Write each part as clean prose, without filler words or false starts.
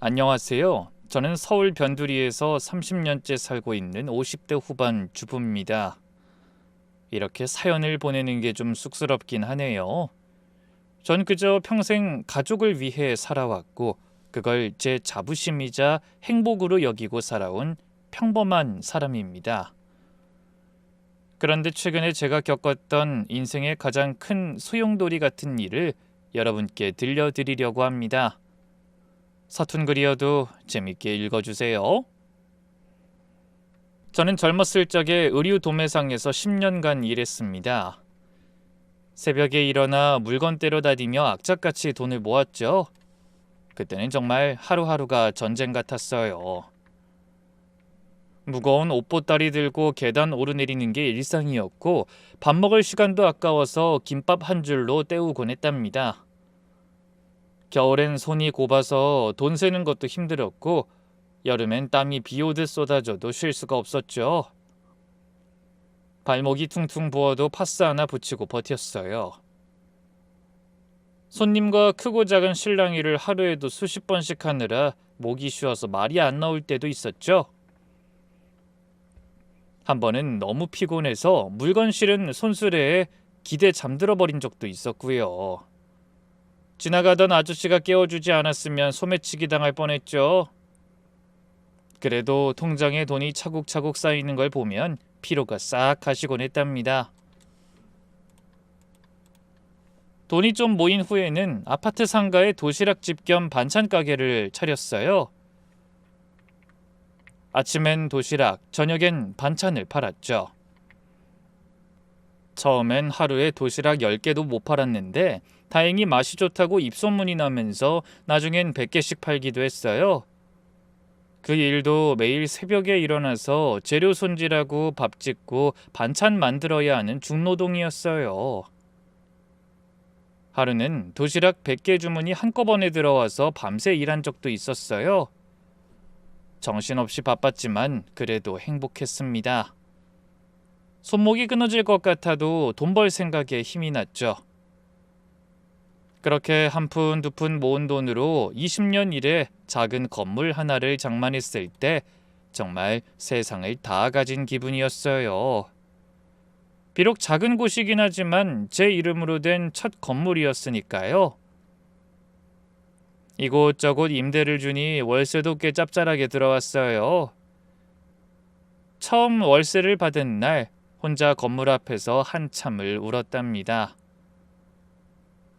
안녕하세요. 저는 서울 변두리에서 30년째 살고 있는 50대 후반 주부입니다. 이렇게 사연을 보내는 게 좀 쑥스럽긴 하네요. 전 그저 평생 가족을 위해 살아왔고 그걸 제 자부심이자 행복으로 여기고 살아온 평범한 사람입니다. 그런데 최근에 제가 겪었던 인생의 가장 큰 소용돌이 같은 일을 여러분께 들려드리려고 합니다. 서툰 글이어도 재밌게 읽어주세요. 저는 젊었을 적에 의류 도매상에서 10년간 일했습니다. 새벽에 일어나 물건 떼러 다니며 악착같이 돈을 모았죠. 그때는 정말 하루하루가 전쟁 같았어요. 무거운 옷보따리 들고 계단 오르내리는 게 일상이었고 밥 먹을 시간도 아까워서 김밥 한 줄로 때우곤 했답니다. 겨울엔 손이 곱아서 돈 세는 것도 힘들었고 여름엔 땀이 비 오듯 쏟아져도 쉴 수가 없었죠. 발목이 퉁퉁 부어도 파스 하나 붙이고 버텼어요. 손님과 크고 작은 실랑이를 하루에도 수십 번씩 하느라 목이 쉬어서 말이 안 나올 때도 있었죠. 한 번은 너무 피곤해서 물건 실은 손수레에 기대 잠들어 버린 적도 있었고요. 지나가던 아저씨가 깨워주지 않았으면 소매치기 당할 뻔했죠. 그래도 통장에 돈이 차곡차곡 쌓이는 걸 보면 피로가 싹 가시곤 했답니다. 돈이 좀 모인 후에는 아파트 상가에 도시락집 겸 반찬 가게를 차렸어요. 아침엔 도시락, 저녁엔 반찬을 팔았죠. 처음엔 하루에 도시락 10개도 못 팔았는데 다행히 맛이 좋다고 입소문이 나면서 나중엔 100개씩 팔기도 했어요. 그 일도 매일 새벽에 일어나서 재료 손질하고 밥 짓고 반찬 만들어야 하는 중노동이었어요. 하루는 도시락 100개 주문이 한꺼번에 들어와서 밤새 일한 적도 있었어요. 정신없이 바빴지만 그래도 행복했습니다. 손목이 끊어질 것 같아도 돈 벌 생각에 힘이 났죠. 그렇게 한 푼 두 푼 모은 돈으로 20년 일에 작은 건물 하나를 장만했을 때 정말 세상을 다 가진 기분이었어요. 비록 작은 곳이긴 하지만 제 이름으로 된 첫 건물이었으니까요. 이곳저곳 임대를 주니 월세도 꽤 짭짤하게 들어왔어요. 처음 월세를 받은 날 혼자 건물 앞에서 한참을 울었답니다.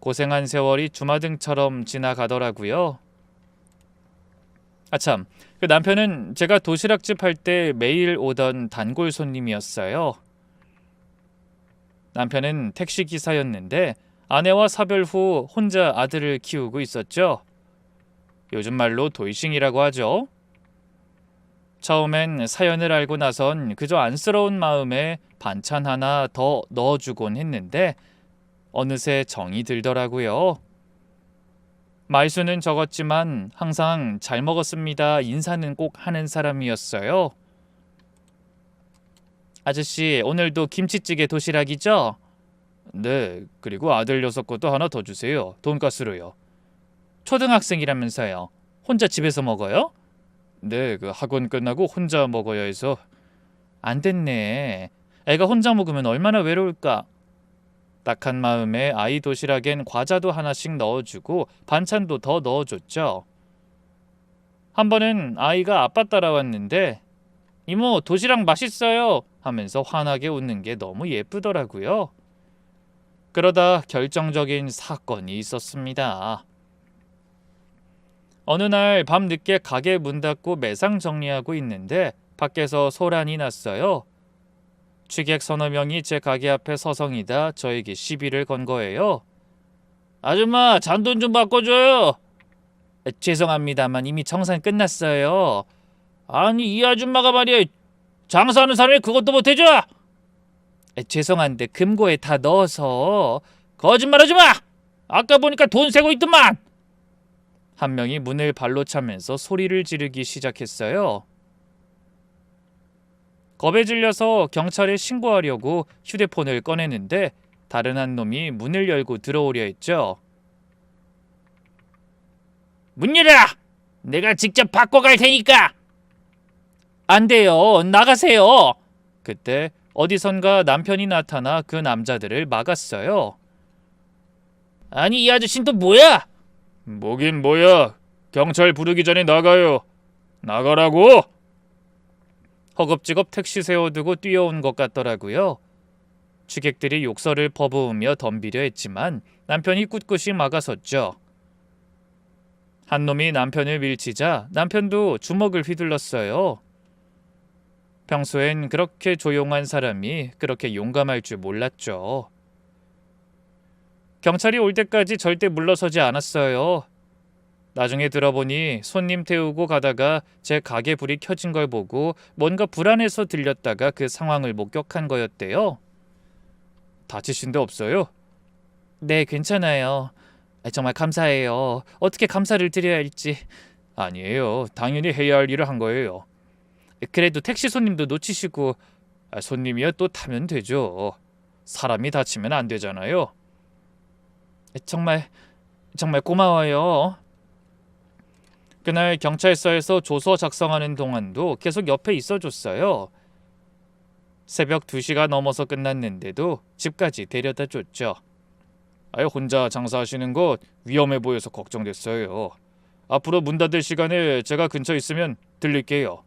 고생한 세월이 주마등처럼 지나가더라고요. 아참, 그 남편은 제가 도시락집 할 때 매일 오던 단골 손님이었어요. 남편은 택시기사였는데 아내와 사별 후 혼자 아들을 키우고 있었죠. 요즘 말로 돌싱이라고 하죠. 처음엔 사연을 알고 나선 그저 안쓰러운 마음에 반찬 하나 더 넣어주곤 했는데 어느새 정이 들더라고요. 말수는 적었지만 항상 잘 먹었습니다 인사는 꼭 하는 사람이었어요. 아저씨, 오늘도 김치찌개 도시락이죠? 네, 그리고 아들 녀석 것도 하나 더 주세요. 돈가스로요. 초등학생이라면서요. 혼자 집에서 먹어요? 네, 그 학원 끝나고 혼자 먹어야 해서. 안 됐네. 애가 혼자 먹으면 얼마나 외로울까. 딱한 마음에 아이 도시락엔 과자도 하나씩 넣어주고 반찬도 더 넣어줬죠. 한 번은 아이가 아빠 따라왔는데 이모 도시락 맛있어요 하면서 환하게 웃는 게 너무 예쁘더라고요. 그러다 결정적인 사건이 있었습니다. 어느 날 밤늦게 가게 문 닫고 매상 정리하고 있는데 밖에서 소란이 났어요. 취객 서너 명이 제 가게 앞에 서성이다 저에게 시비를 건 거예요. 아줌마 잔돈 좀 바꿔줘요. 죄송합니다만 이미 정산 끝났어요. 아니 이 아줌마가 말이야 장사하는 사람이 그것도 못해줘. 죄송한데 금고에 다 넣어서. 거짓말하지 마. 아까 보니까 돈 세고 있더만. 한 명이 문을 발로 차면서 소리를 지르기 시작했어요. 겁에 질려서 경찰에 신고하려고 휴대폰을 꺼내는데 다른 한 놈이 문을 열고 들어오려 했죠. 문 열어라! 내가 직접 바꿔갈 테니까. 안 돼요. 나가세요. 그때 어디선가 남편이 나타나 그 남자들을 막았어요. 아니 이 아저씨는 또 뭐야? 뭐긴 뭐야. 경찰 부르기 전에 나가요. 나가라고? 허겁지겁 택시 세워두고 뛰어온 것 같더라고요. 취객들이 욕설을 퍼부으며 덤비려 했지만 남편이 꿋꿋이 막아섰죠. 한 놈이 남편을 밀치자 남편도 주먹을 휘둘렀어요. 평소엔 그렇게 조용한 사람이 그렇게 용감할 줄 몰랐죠. 경찰이 올 때까지 절대 물러서지 않았어요. 나중에 들어보니 손님 태우고 가다가 제 가게 불이 켜진 걸 보고 뭔가 불안해서 들렸다가 그 상황을 목격한 거였대요. 다치신 데 없어요? 네, 괜찮아요. 정말 감사해요. 어떻게 감사를 드려야 할지. 아니에요. 당연히 해야 할 일을 한 거예요. 그래도 택시 손님도 놓치시고. 손님이야 또 타면 되죠. 사람이 다치면 안 되잖아요. 정말 고마워요. 그날 경찰서에서 조서 작성하는 동안도 계속 옆에 있어줬어요. 새벽 2시가 넘어서 끝났는데도 집까지 데려다 줬죠. 혼자 장사하시는 거 위험해 보여서 걱정됐어요. 앞으로 문 닫을 시간에 제가 근처에 있으면 들릴게요.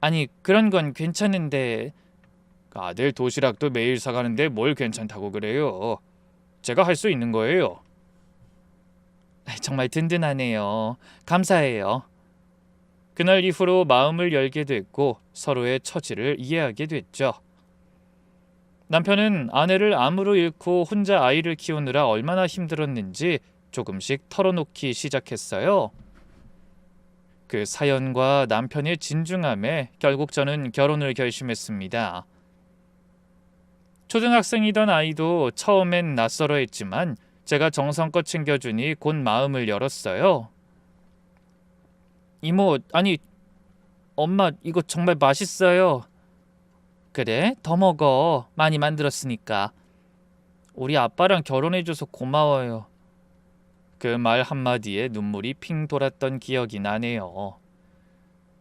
아니 그런 건 괜찮은데. 아들 도시락도 매일 사가는데 뭘 괜찮다고 그래요. 제가 할 수 있는 거예요. 정말 든든하네요. 감사해요. 그날 이후로 마음을 열게 됐고 서로의 처지를 이해하게 됐죠. 남편은 아내를 암으로 잃고 혼자 아이를 키우느라 얼마나 힘들었는지 조금씩 털어놓기 시작했어요. 그 사연과 남편의 진중함에 결국 저는 결혼을 결심했습니다. 초등학생이던 아이도 처음엔 낯설어했지만 제가 정성껏 챙겨주니 곧 마음을 열었어요. 이모, 아니 엄마 이거 정말 맛있어요. 그래? 더 먹어. 많이 만들었으니까. 우리 아빠랑 결혼해줘서 고마워요. 그 말 한마디에 눈물이 핑 돌았던 기억이 나네요.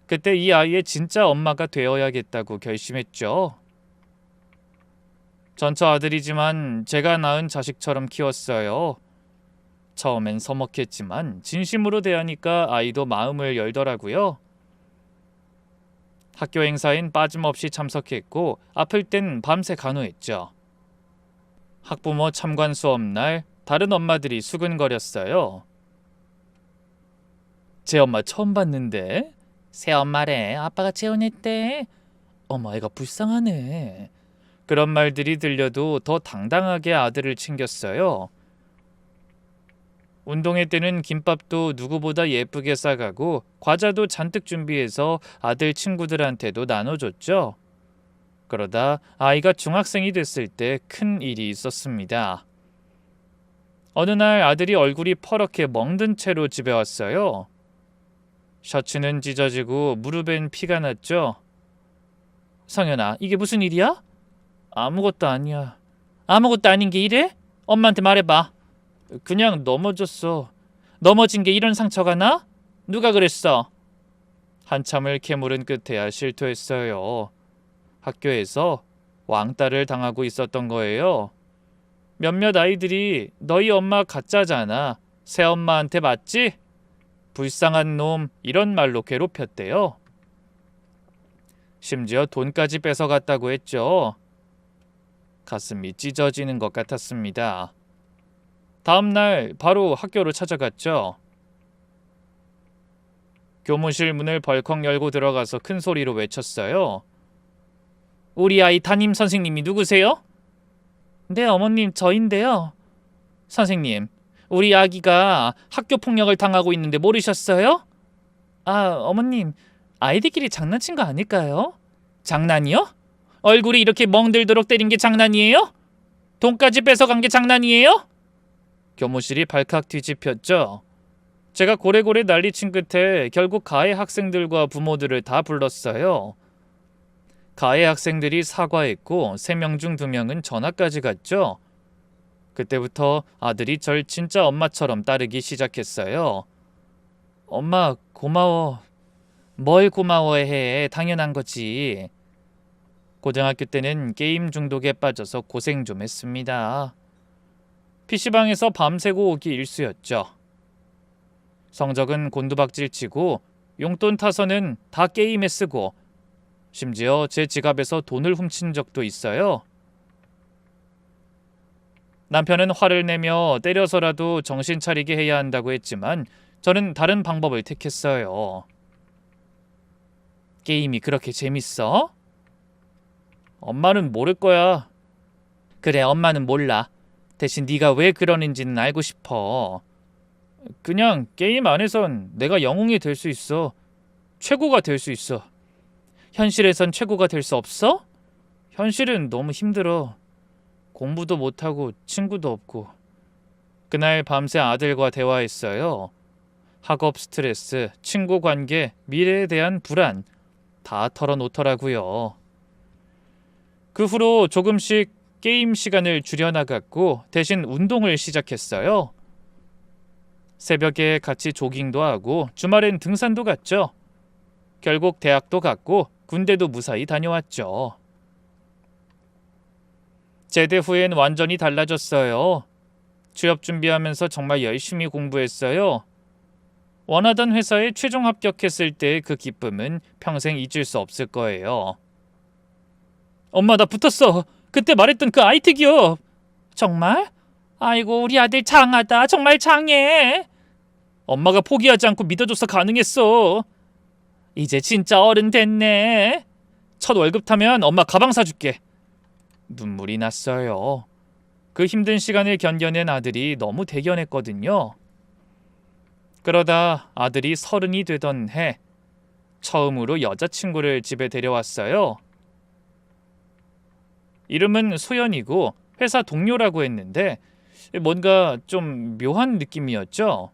그때 이 아이의 진짜 엄마가 되어야겠다고 결심했죠. 전 저 아들이지만 제가 낳은 자식처럼 키웠어요. 처음엔 서먹했지만 진심으로 대하니까 아이도 마음을 열더라고요. 학교 행사엔 빠짐없이 참석했고 아플 땐 밤새 간호했죠. 학부모 참관 수업 날 다른 엄마들이 수근거렸어요. 제 엄마 처음 봤는데. 새 엄마래. 아빠가 재혼했대. 어머 애가 불쌍하네. 그런 말들이 들려도 더 당당하게 아들을 챙겼어요. 운동회 때는 김밥도 누구보다 예쁘게 싸가고 과자도 잔뜩 준비해서 아들 친구들한테도 나눠줬죠. 그러다 아이가 중학생이 됐을 때 큰 일이 있었습니다. 어느 날 아들이 얼굴이 퍼렇게 멍든 채로 집에 왔어요. 셔츠는 찢어지고 무릎엔 피가 났죠. 성현아, 이게 무슨 일이야? 아무것도 아니야. 아무것도 아닌 게 이래? 엄마한테 말해봐. 그냥 넘어졌어. 넘어진 게 이런 상처가 나? 누가 그랬어? 한참을 캐물은 끝에야 실토했어요. 학교에서 왕따를 당하고 있었던 거예요. 몇몇 아이들이 너희 엄마 가짜잖아. 새엄마한테 맞지? 불쌍한 놈 이런 말로 괴롭혔대요. 심지어 돈까지 뺏어갔다고 했죠. 가슴이 찢어지는 것 같았습니다. 다음 날 바로 학교로 찾아갔죠. 교무실 문을 벌컥 열고 들어가서 큰 소리로 외쳤어요. 우리 아이 담임 선생님이 누구세요? 네, 어머님 저인데요. 선생님, 우리 아기가 학교 폭력을 당하고 있는데 모르셨어요? 어머님, 아이들끼리 장난친 거 아닐까요? 장난이요? 얼굴이 이렇게 멍들도록 때린 게 장난이에요? 돈까지 뺏어간 게 장난이에요? 교무실이 발칵 뒤집혔죠. 제가 고래고래 난리친 끝에 결국 가해 학생들과 부모들을 다 불렀어요. 가해 학생들이 사과했고 3명 중 2명은 전학까지 갔죠. 그때부터 아들이 절 진짜 엄마처럼 따르기 시작했어요. 엄마 고마워. 뭘 고마워해. 당연한 거지. 고등학교 때는 게임 중독에 빠져서 고생 좀 했습니다. PC방에서 밤새고 오기 일쑤였죠. 성적은 곤두박질치고 용돈 타서는 다 게임에 쓰고 심지어 제 지갑에서 돈을 훔친 적도 있어요. 남편은 화를 내며 때려서라도 정신 차리게 해야 한다고 했지만 저는 다른 방법을 택했어요. 게임이 그렇게 재밌어? 엄마는 모를 거야. 그래, 엄마는 몰라. 대신 네가 왜 그러는지는 알고 싶어. 그냥 게임 안에선 내가 영웅이 될 수 있어. 최고가 될 수 있어. 현실에선 최고가 될 수 없어? 현실은 너무 힘들어. 공부도 못하고 친구도 없고. 그날 밤새 아들과 대화했어요. 학업 스트레스, 친구 관계, 미래에 대한 불안 다 털어놓더라고요. 그 후로 조금씩 게임 시간을 줄여나갔고 대신 운동을 시작했어요. 새벽에 같이 조깅도 하고 주말엔 등산도 갔죠. 결국 대학도 갔고 군대도 무사히 다녀왔죠. 제대 후엔 완전히 달라졌어요. 취업 준비하면서 정말 열심히 공부했어요. 원하던 회사에 최종 합격했을 때 그 기쁨은 평생 잊을 수 없을 거예요. 엄마, 나 붙었어. 그때 말했던 그 IT 기업. 정말? 아이고, 우리 아들 장하다. 정말 장해. 엄마가 포기하지 않고 믿어줘서 가능했어. 이제 진짜 어른 됐네. 첫 월급 타면 엄마 가방 사줄게. 눈물이 났어요. 그 힘든 시간을 견뎌낸 아들이 너무 대견했거든요. 그러다 아들이 30이 되던 해 처음으로 여자친구를 집에 데려왔어요. 이름은 소연이고 회사 동료라고 했는데 뭔가 좀 묘한 느낌이었죠.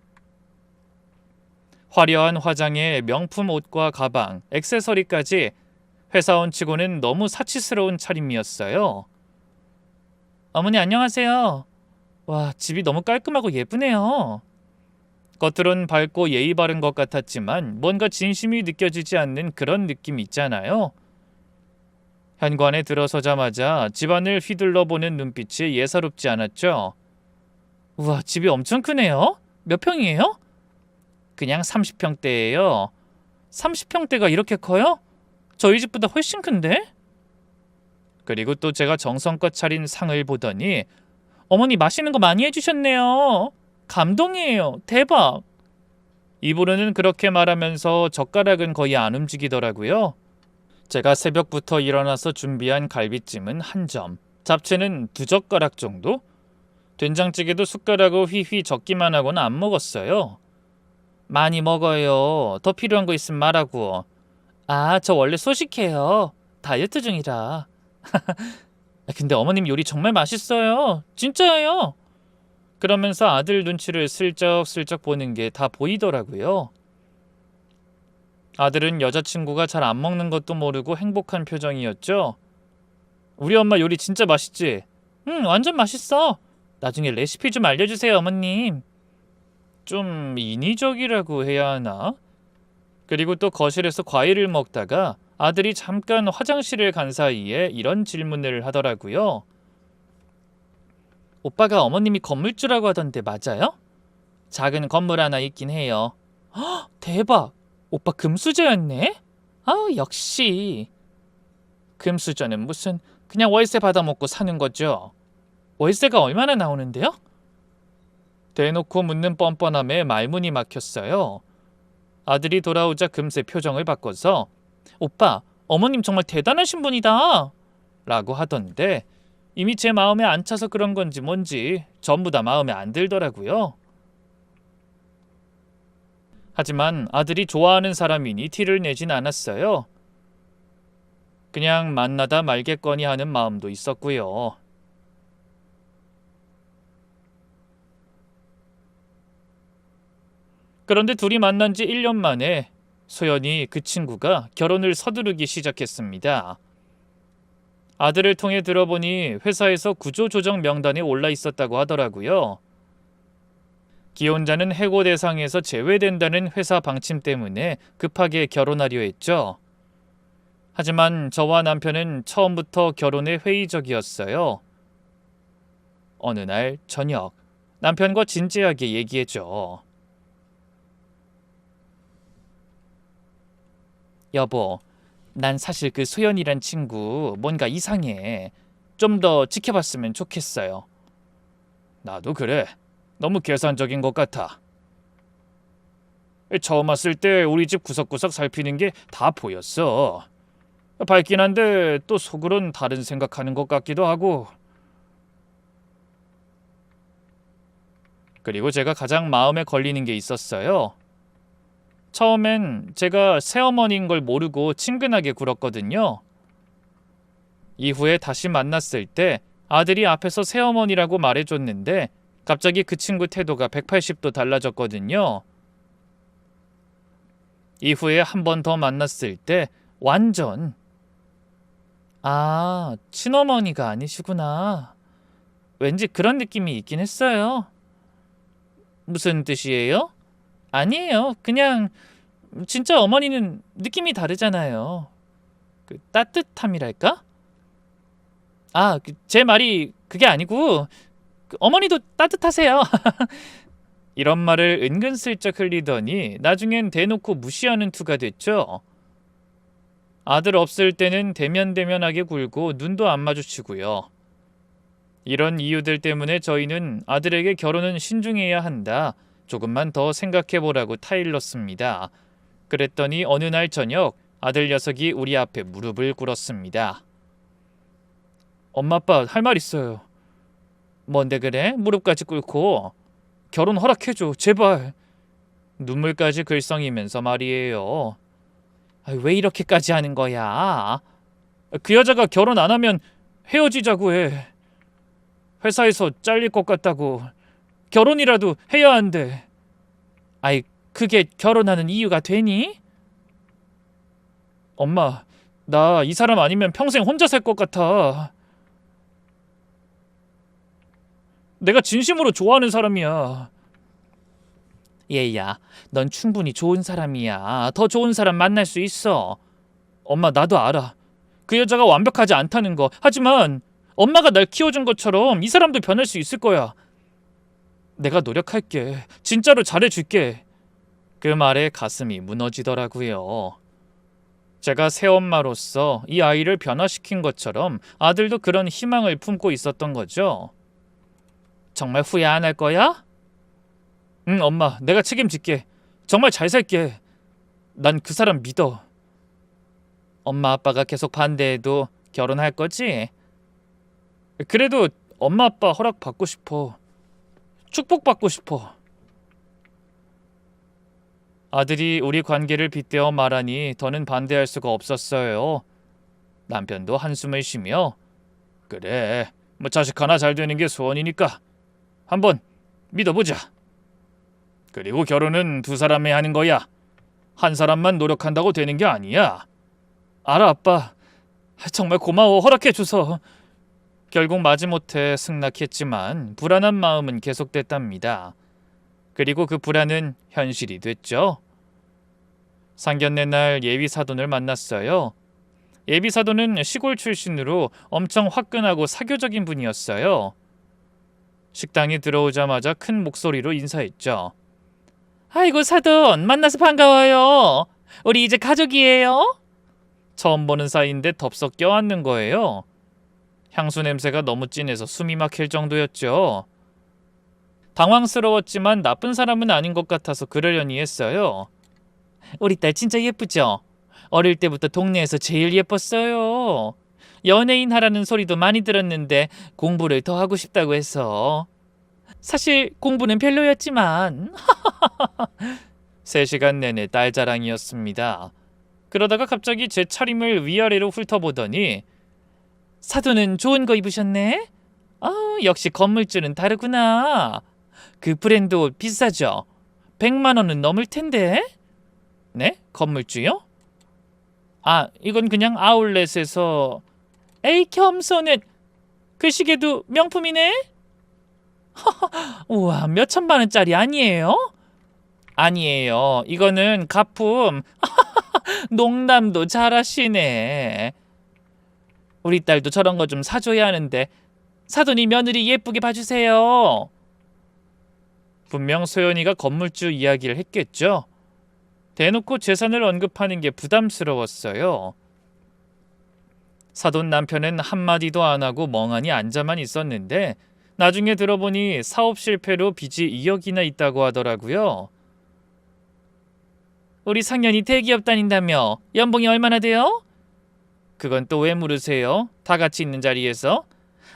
화려한 화장에 명품 옷과 가방, 액세서리까지 회사원 치고는 너무 사치스러운 차림이었어요. 어머니 안녕하세요. 와, 집이 너무 깔끔하고 예쁘네요. 겉으론 밝고 예의 바른 것 같았지만 뭔가 진심이 느껴지지 않는 그런 느낌 있잖아요. 현관에 들어서자마자 집안을 휘둘러 보는 눈빛이 예사롭지 않았죠. 우와, 집이 엄청 크네요. 몇 평이에요? 그냥 30평대예요. 30평대가 이렇게 커요? 저희 집보다 훨씬 큰데? 그리고 또 제가 정성껏 차린 상을 보더니 어머니 맛있는 거 많이 해주셨네요. 감동이에요. 대박. 입으로는 그렇게 말하면서 젓가락은 거의 안 움직이더라고요. 제가 새벽부터 일어나서 준비한 갈비찜은 한 점, 잡채는 2젓가락 정도? 된장찌개도 숟가락으로 휘휘 적기만 하고는 안 먹었어요. 많이 먹어요. 더 필요한 거 있으면 말하고. 아, 저 원래 소식해요. 다이어트 중이라. 근데 어머님 요리 정말 맛있어요. 진짜예요. 그러면서 아들 눈치를 슬쩍슬쩍 보는 게 다 보이더라고요. 아들은 여자친구가 잘 안 먹는 것도 모르고 행복한 표정이었죠. 우리 엄마 요리 진짜 맛있지? 응, 완전 맛있어. 나중에 레시피 좀 알려주세요, 어머님. 좀 인위적이라고 해야 하나? 그리고 또 거실에서 과일을 먹다가 아들이 잠깐 화장실을 간 사이에 이런 질문을 하더라고요. 오빠가 어머님이 건물주라고 하던데 맞아요? 작은 건물 하나 있긴 해요. 헉, 대박! 오빠 금수저였네? 아, 역시. 금수저는 무슨 그냥 월세 받아먹고 사는 거죠. 월세가 얼마나 나오는데요? 대놓고 묻는 뻔뻔함에 말문이 막혔어요. 아들이 돌아오자 금세 표정을 바꿔서 오빠, 어머님 정말 대단하신 분이다 라고 하던데 이미 제 마음에 안 차서 그런 건지 뭔지 전부 다 마음에 안 들더라고요. 하지만 아들이 좋아하는 사람이니 티를 내진 않았어요. 그냥 만나다 말겠거니 하는 마음도 있었고요. 그런데 둘이 만난 지 1년 만에 소연이 그 친구가 결혼을 서두르기 시작했습니다. 아들을 통해 들어보니 회사에서 구조조정 명단에 올라 있었다고 하더라고요. 기혼자는 해고 대상에서 제외된다는 회사 방침 때문에 급하게 결혼하려 했죠. 하지만 저와 남편은 처음부터 결혼에 회의적이었어요. 어느 날 저녁, 남편과 진지하게 얘기했죠. 여보, 난 사실 그 소연이란 친구 뭔가 이상해. 좀 더 지켜봤으면 좋겠어요. 나도 그래. 너무 계산적인 것 같아. 처음 왔을 때 우리 집 구석구석 살피는 게 다 보였어. 밝긴 한데 또 속으론 다른 생각하는 것 같기도 하고. 그리고 제가 가장 마음에 걸리는 게 있었어요. 처음엔 제가 새어머니인 걸 모르고 친근하게 굴었거든요. 이후에 다시 만났을 때 아들이 앞에서 새어머니라고 말해줬는데 갑자기 그 친구 태도가 180도 달라졌거든요. 이후에 한 번 더 만났을 때 완전 친어머니가 아니시구나. 왠지 그런 느낌이 있긴 했어요. 무슨 뜻이에요? 아니에요. 그냥 진짜 어머니는 느낌이 다르잖아요. 그 따뜻함이랄까? 제 말이 그게 아니고 어머니도 따뜻하세요. 이런 말을 은근슬쩍 흘리더니 나중엔 대놓고 무시하는 투가 됐죠. 아들 없을 때는 대면대면하게 굴고 눈도 안 마주치고요. 이런 이유들 때문에 저희는 아들에게 결혼은 신중해야 한다. 조금만 더 생각해보라고 타일렀습니다. 그랬더니 어느 날 저녁 아들 녀석이 우리 앞에 무릎을 꿇었습니다. 엄마 아빠 할 말 있어요. 뭔데 그래? 무릎까지 꿇고. 결혼 허락해줘 제발. 눈물까지 글썽이면서 말이에요. 왜 이렇게까지 하는 거야? 그 여자가 결혼 안 하면 헤어지자고 해. 회사에서 잘릴 것 같다고. 결혼이라도 해야 한대. 그게 결혼하는 이유가 되니? 엄마, 나 이 사람 아니면 평생 혼자 살 것 같아. 내가 진심으로 좋아하는 사람이야. 얘야, 넌 충분히 좋은 사람이야. 더 좋은 사람 만날 수 있어. 엄마, 나도 알아. 그 여자가 완벽하지 않다는 거. 하지만 엄마가 날 키워준 것처럼 이 사람도 변할 수 있을 거야. 내가 노력할게. 진짜로 잘해줄게. 그 말에 가슴이 무너지더라고요. 제가 새엄마로서 이 아이를 변화시킨 것처럼 아들도 그런 희망을 품고 있었던 거죠. 정말 후회 안 할 거야? 응, 엄마, 내가 책임질게. 정말 잘 살게. 난 그 사람 믿어. 엄마 아빠가 계속 반대해도 결혼할 거지? 그래도 엄마 아빠 허락 받고 싶어. 축복받고 싶어. 아들이 우리 관계를 빗대어 말하니 더는 반대할 수가 없었어요. 남편도 한숨을 쉬며 그래, 자식 하나 잘 되는 게 소원이니까 한번 믿어보자. 그리고 결혼은 두 사람이 하는 거야. 한 사람만 노력한다고 되는 게 아니야. 알아 아빠. 정말 고마워 허락해줘서. 결국 마지못해 승낙했지만 불안한 마음은 계속됐답니다. 그리고 그 불안은 현실이 됐죠. 상견례 날 예비사돈을 만났어요. 예비사돈은 시골 출신으로 엄청 화끈하고 사교적인 분이었어요. 식당에 들어오자마자 큰 목소리로 인사했죠. 아이고 사돈, 만나서 반가워요. 우리 이제 가족이에요. 처음 보는 사이인데 덥석 껴안는 거예요. 향수 냄새가 너무 진해서 숨이 막힐 정도였죠. 당황스러웠지만 나쁜 사람은 아닌 것 같아서 그러려니 했어요. 우리 딸 진짜 예쁘죠? 어릴 때부터 동네에서 제일 예뻤어요. 연예인 하라는 소리도 많이 들었는데 공부를 더 하고 싶다고 해서. 사실 공부는 별로였지만 3시간 내내 딸 자랑이었습니다. 그러다가 갑자기 제 차림을 위아래로 훑어보더니 사돈은 좋은 거 입으셨네? 역시 건물주는 다르구나. 그 브랜드 옷 비싸죠? 100만 원은 넘을 텐데? 네? 건물주요? 이건 그냥 아울렛에서. 에이 겸손은 그 시계도 명품이네? 우와, 몇 천만 원짜리 아니에요? 아니에요. 이거는 가품. 농담도 잘하시네. 우리 딸도 저런 거 좀 사줘야 하는데 사돈이 며느리 예쁘게 봐주세요. 분명 소연이가 건물주 이야기를 했겠죠. 대놓고 재산을 언급하는 게 부담스러웠어요. 사돈 남편은 한마디도 안 하고 멍하니 앉아만 있었는데 나중에 들어보니 사업 실패로 빚이 2억이나 있다고 하더라고요. 우리 상년이 대기업 다닌다며 연봉이 얼마나 돼요? 그건 또 왜 물으세요? 다 같이 있는 자리에서?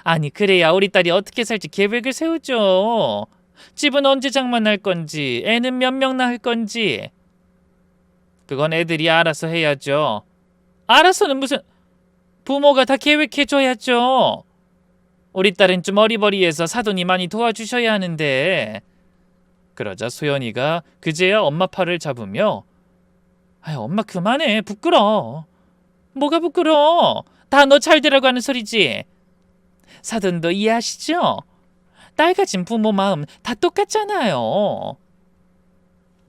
아니, 그래야 우리 딸이 어떻게 살지 계획을 세우죠. 집은 언제 장만할 건지, 애는 몇 명 낳을 건지. 그건 애들이 알아서 해야죠. 알아서는 무슨, 부모가 다 계획해줘야죠. 우리 딸은 좀 어리버리해서 사돈이 많이 도와주셔야 하는데. 그러자 소연이가 그제야 엄마 팔을 잡으며 엄마 그만해. 부끄러워. 뭐가 부끄러워? 다 너 잘 되라고 하는 소리지. 사돈도 이해하시죠? 딸 가진 부모 마음 다 똑같잖아요.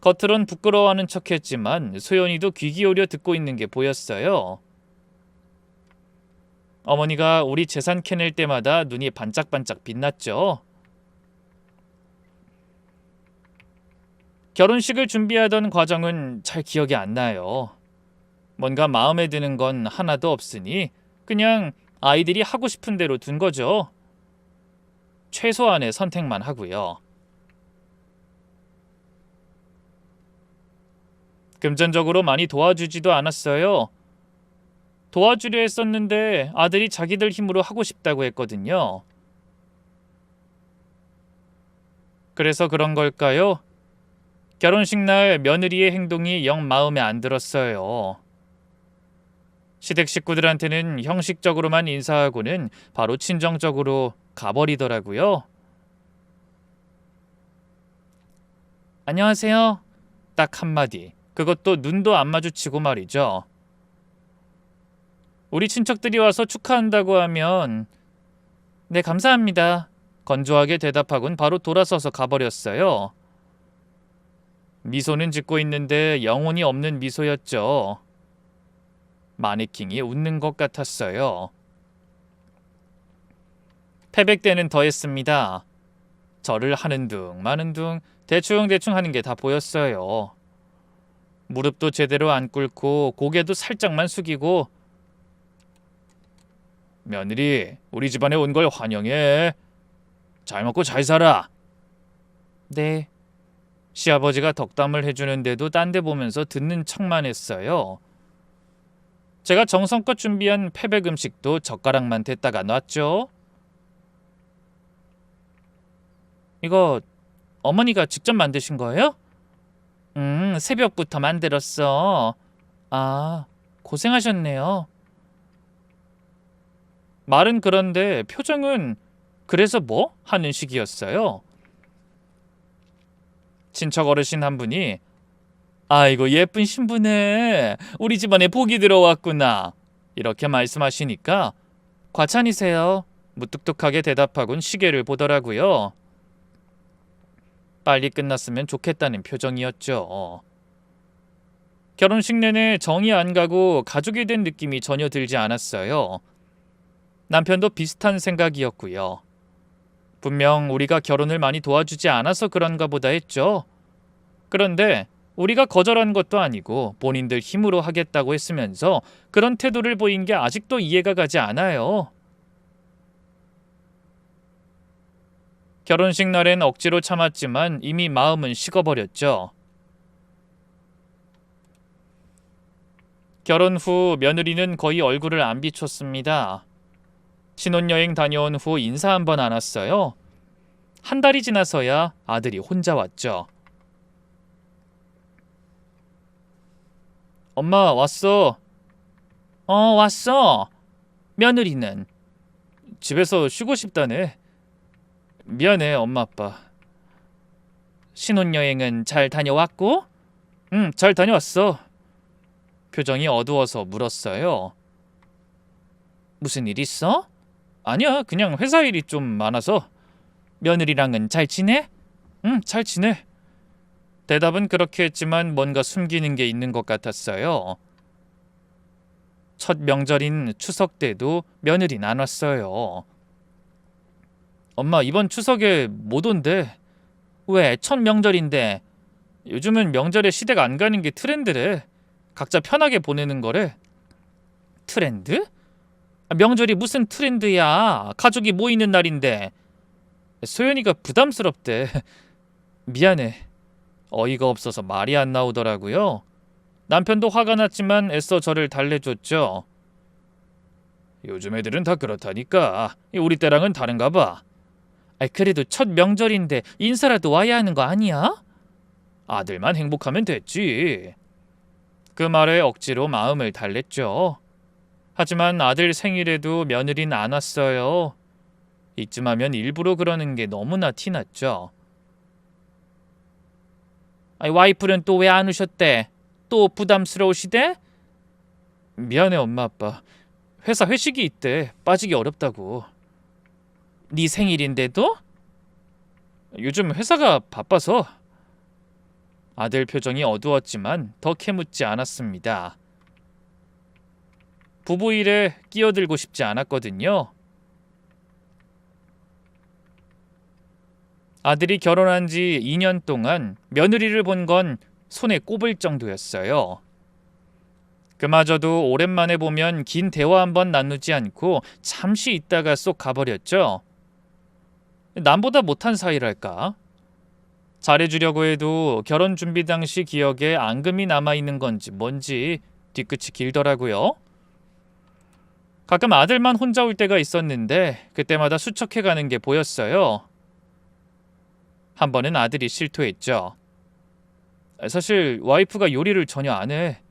겉으론 부끄러워하는 척했지만 소연이도 귀 기울여 듣고 있는 게 보였어요. 어머니가 우리 재산 캐낼 때마다 눈이 반짝반짝 빛났죠. 결혼식을 준비하던 과정은 잘 기억이 안 나요. 뭔가 마음에 드는 건 하나도 없으니 그냥 아이들이 하고 싶은 대로 둔 거죠. 최소한의 선택만 하고요. 금전적으로 많이 도와주지도 않았어요. 도와주려 했었는데 아들이 자기들 힘으로 하고 싶다고 했거든요. 그래서 그런 걸까요? 결혼식 날 며느리의 행동이 영 마음에 안 들었어요. 시댁 식구들한테는 형식적으로만 인사하고는 바로 친정적으로 가버리더라고요. 안녕하세요. 딱 한마디. 그것도 눈도 안 마주치고 말이죠. 우리 친척들이 와서 축하한다고 하면 네, 감사합니다. 건조하게 대답하곤 바로 돌아서서 가버렸어요. 미소는 짓고 있는데 영혼이 없는 미소였죠. 마네킹이 웃는 것 같았어요. 패백 때는 더했습니다. 절을 하는 둥 마는 둥 대충 하는 게 다 보였어요. 무릎도 제대로 안 꿇고 고개도 살짝만 숙이고 며느리, 우리 집안에 온 걸 환영해. 잘 먹고 잘 살아. 네. 시아버지가 덕담을 해주는데도 딴 데 보면서 듣는 척만 했어요. 제가 정성껏 준비한 패백 음식도 젓가락만 댔다가 놨죠. 이거 어머니가 직접 만드신 거예요? 새벽부터 만들었어. 아, 고생하셨네요. 말은 그런데 표정은 그래서 뭐? 하는 식이었어요. 친척 어르신 한 분이 아이고 예쁜 신부네. 우리 집안에 복이 들어왔구나. 이렇게 말씀하시니까 과찬이세요. 무뚝뚝하게 대답하곤 시계를 보더라고요. 빨리 끝났으면 좋겠다는 표정이었죠. 결혼식 내내 정이 안 가고 가족이 된 느낌이 전혀 들지 않았어요. 남편도 비슷한 생각이었고요. 분명 우리가 결혼을 많이 도와주지 않아서 그런가 보다 했죠. 그런데 우리가 거절한 것도 아니고 본인들 힘으로 하겠다고 했으면서 그런 태도를 보인 게 아직도 이해가 가지 않아요. 결혼식 날엔 억지로 참았지만 이미 마음은 식어버렸죠. 결혼 후 며느리는 거의 얼굴을 안 비췄습니다. 신혼여행 다녀온 후 인사 한 번 안 왔어요. 한 달이 지나서야 아들이 혼자 왔죠. 엄마 왔어. 왔어. 며느리는? 집에서 쉬고 싶다네. 미안해 엄마 아빠. 신혼여행은 잘 다녀왔고? 응, 잘 다녀왔어. 표정이 어두워서 물었어요. 무슨 일 있어? 아니야, 그냥 회사 일이 좀 많아서. 며느리랑은 잘 지내? 응, 잘 지내. 대답은 그렇게 했지만 뭔가 숨기는 게 있는 것 같았어요. 첫 명절인 추석 때도 며느리는 안 왔어요. 엄마 이번 추석에 못 온대. 왜? 첫 명절인데. 요즘은 명절에 시댁 안 가는 게 트렌드래. 각자 편하게 보내는 거래. 트렌드? 명절이 무슨 트렌드야. 가족이 모이는 날인데. 소연이가 부담스럽대. 미안해. 어이가 없어서 말이 안 나오더라고요. 남편도 화가 났지만 애써 저를 달래줬죠. 요즘 애들은 다 그렇다니까. 우리 때랑은 다른가 봐. 그래도 첫 명절인데 인사라도 와야 하는 거 아니야? 아들만 행복하면 됐지. 그 말에 억지로 마음을 달랬죠. 하지만 아들 생일에도 며느리는 안 왔어요. 이쯤 하면 일부러 그러는 게 너무나 티났죠. 와이프는 또 왜 안 오셨대? 또 부담스러우시대? 미안해 엄마 아빠. 회사 회식이 있대. 빠지기 어렵다고. 네 생일인데도? 요즘 회사가 바빠서. 아들 표정이 어두웠지만 더 캐묻지 않았습니다. 부부 일에 끼어들고 싶지 않았거든요. 아들이 결혼한 지 2년 동안 며느리를 본 건 손에 꼽을 정도였어요. 그마저도 오랜만에 보면 긴 대화 한번 나누지 않고 잠시 있다가 쏙 가버렸죠. 남보다 못한 사이랄까? 잘해주려고 해도 결혼 준비 당시 기억에 앙금이 남아있는 건지 뭔지 뒤끝이 길더라고요. 가끔 아들만 혼자 올 때가 있었는데 그때마다 수척해가는 게 보였어요. 한 번은 아들이 실토했죠. 사실 와이프가 요리를 전혀 안 해.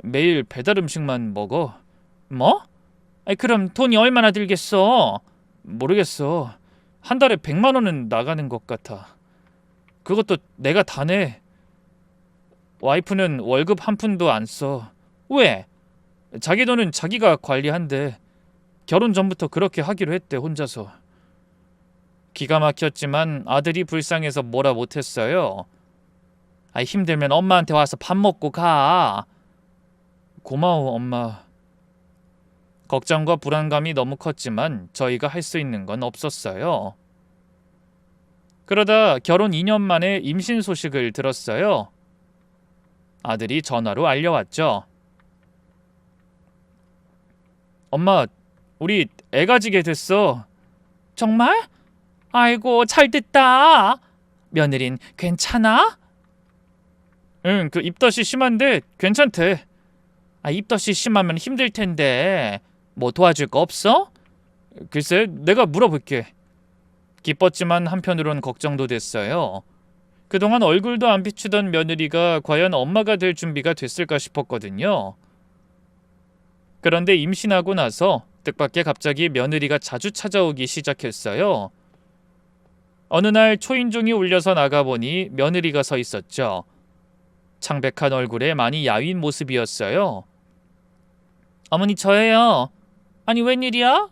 매일 배달 음식만 먹어. 뭐? 그럼 돈이 얼마나 들겠어? 모르겠어. 한 달에 100만 원은 나가는 것 같아. 그것도 내가 다 내. 와이프는 월급 한 푼도 안 써. 왜? 자기 돈은 자기가 관리한대. 결혼 전부터 그렇게 하기로 했대 혼자서. 기가 막혔지만 아들이 불쌍해서 뭐라 못했어요. 힘들면 엄마한테 와서 밥 먹고 가. 고마워 엄마. 걱정과 불안감이 너무 컸지만 저희가 할 수 있는 건 없었어요. 그러다 결혼 2년 만에 임신 소식을 들었어요. 아들이 전화로 알려왔죠. 엄마, 우리 애 가지게 됐어. 정말? 아이고 잘 됐다. 며느린 괜찮아? 응, 그 입덧이 심한데 괜찮대. 입덧이 심하면 힘들 텐데 뭐 도와줄 거 없어? 글쎄, 내가 물어볼게. 기뻤지만 한편으론 걱정도 됐어요. 그동안 얼굴도 안 비추던 며느리가 과연 엄마가 될 준비가 됐을까 싶었거든요. 그런데 임신하고 나서 뜻밖의 갑자기 며느리가 자주 찾아오기 시작했어요. 어느 날 초인종이 울려서 나가보니 며느리가 서 있었죠. 창백한 얼굴에 많이 야윈 모습이었어요. 어머니 저예요. 아니 웬일이야?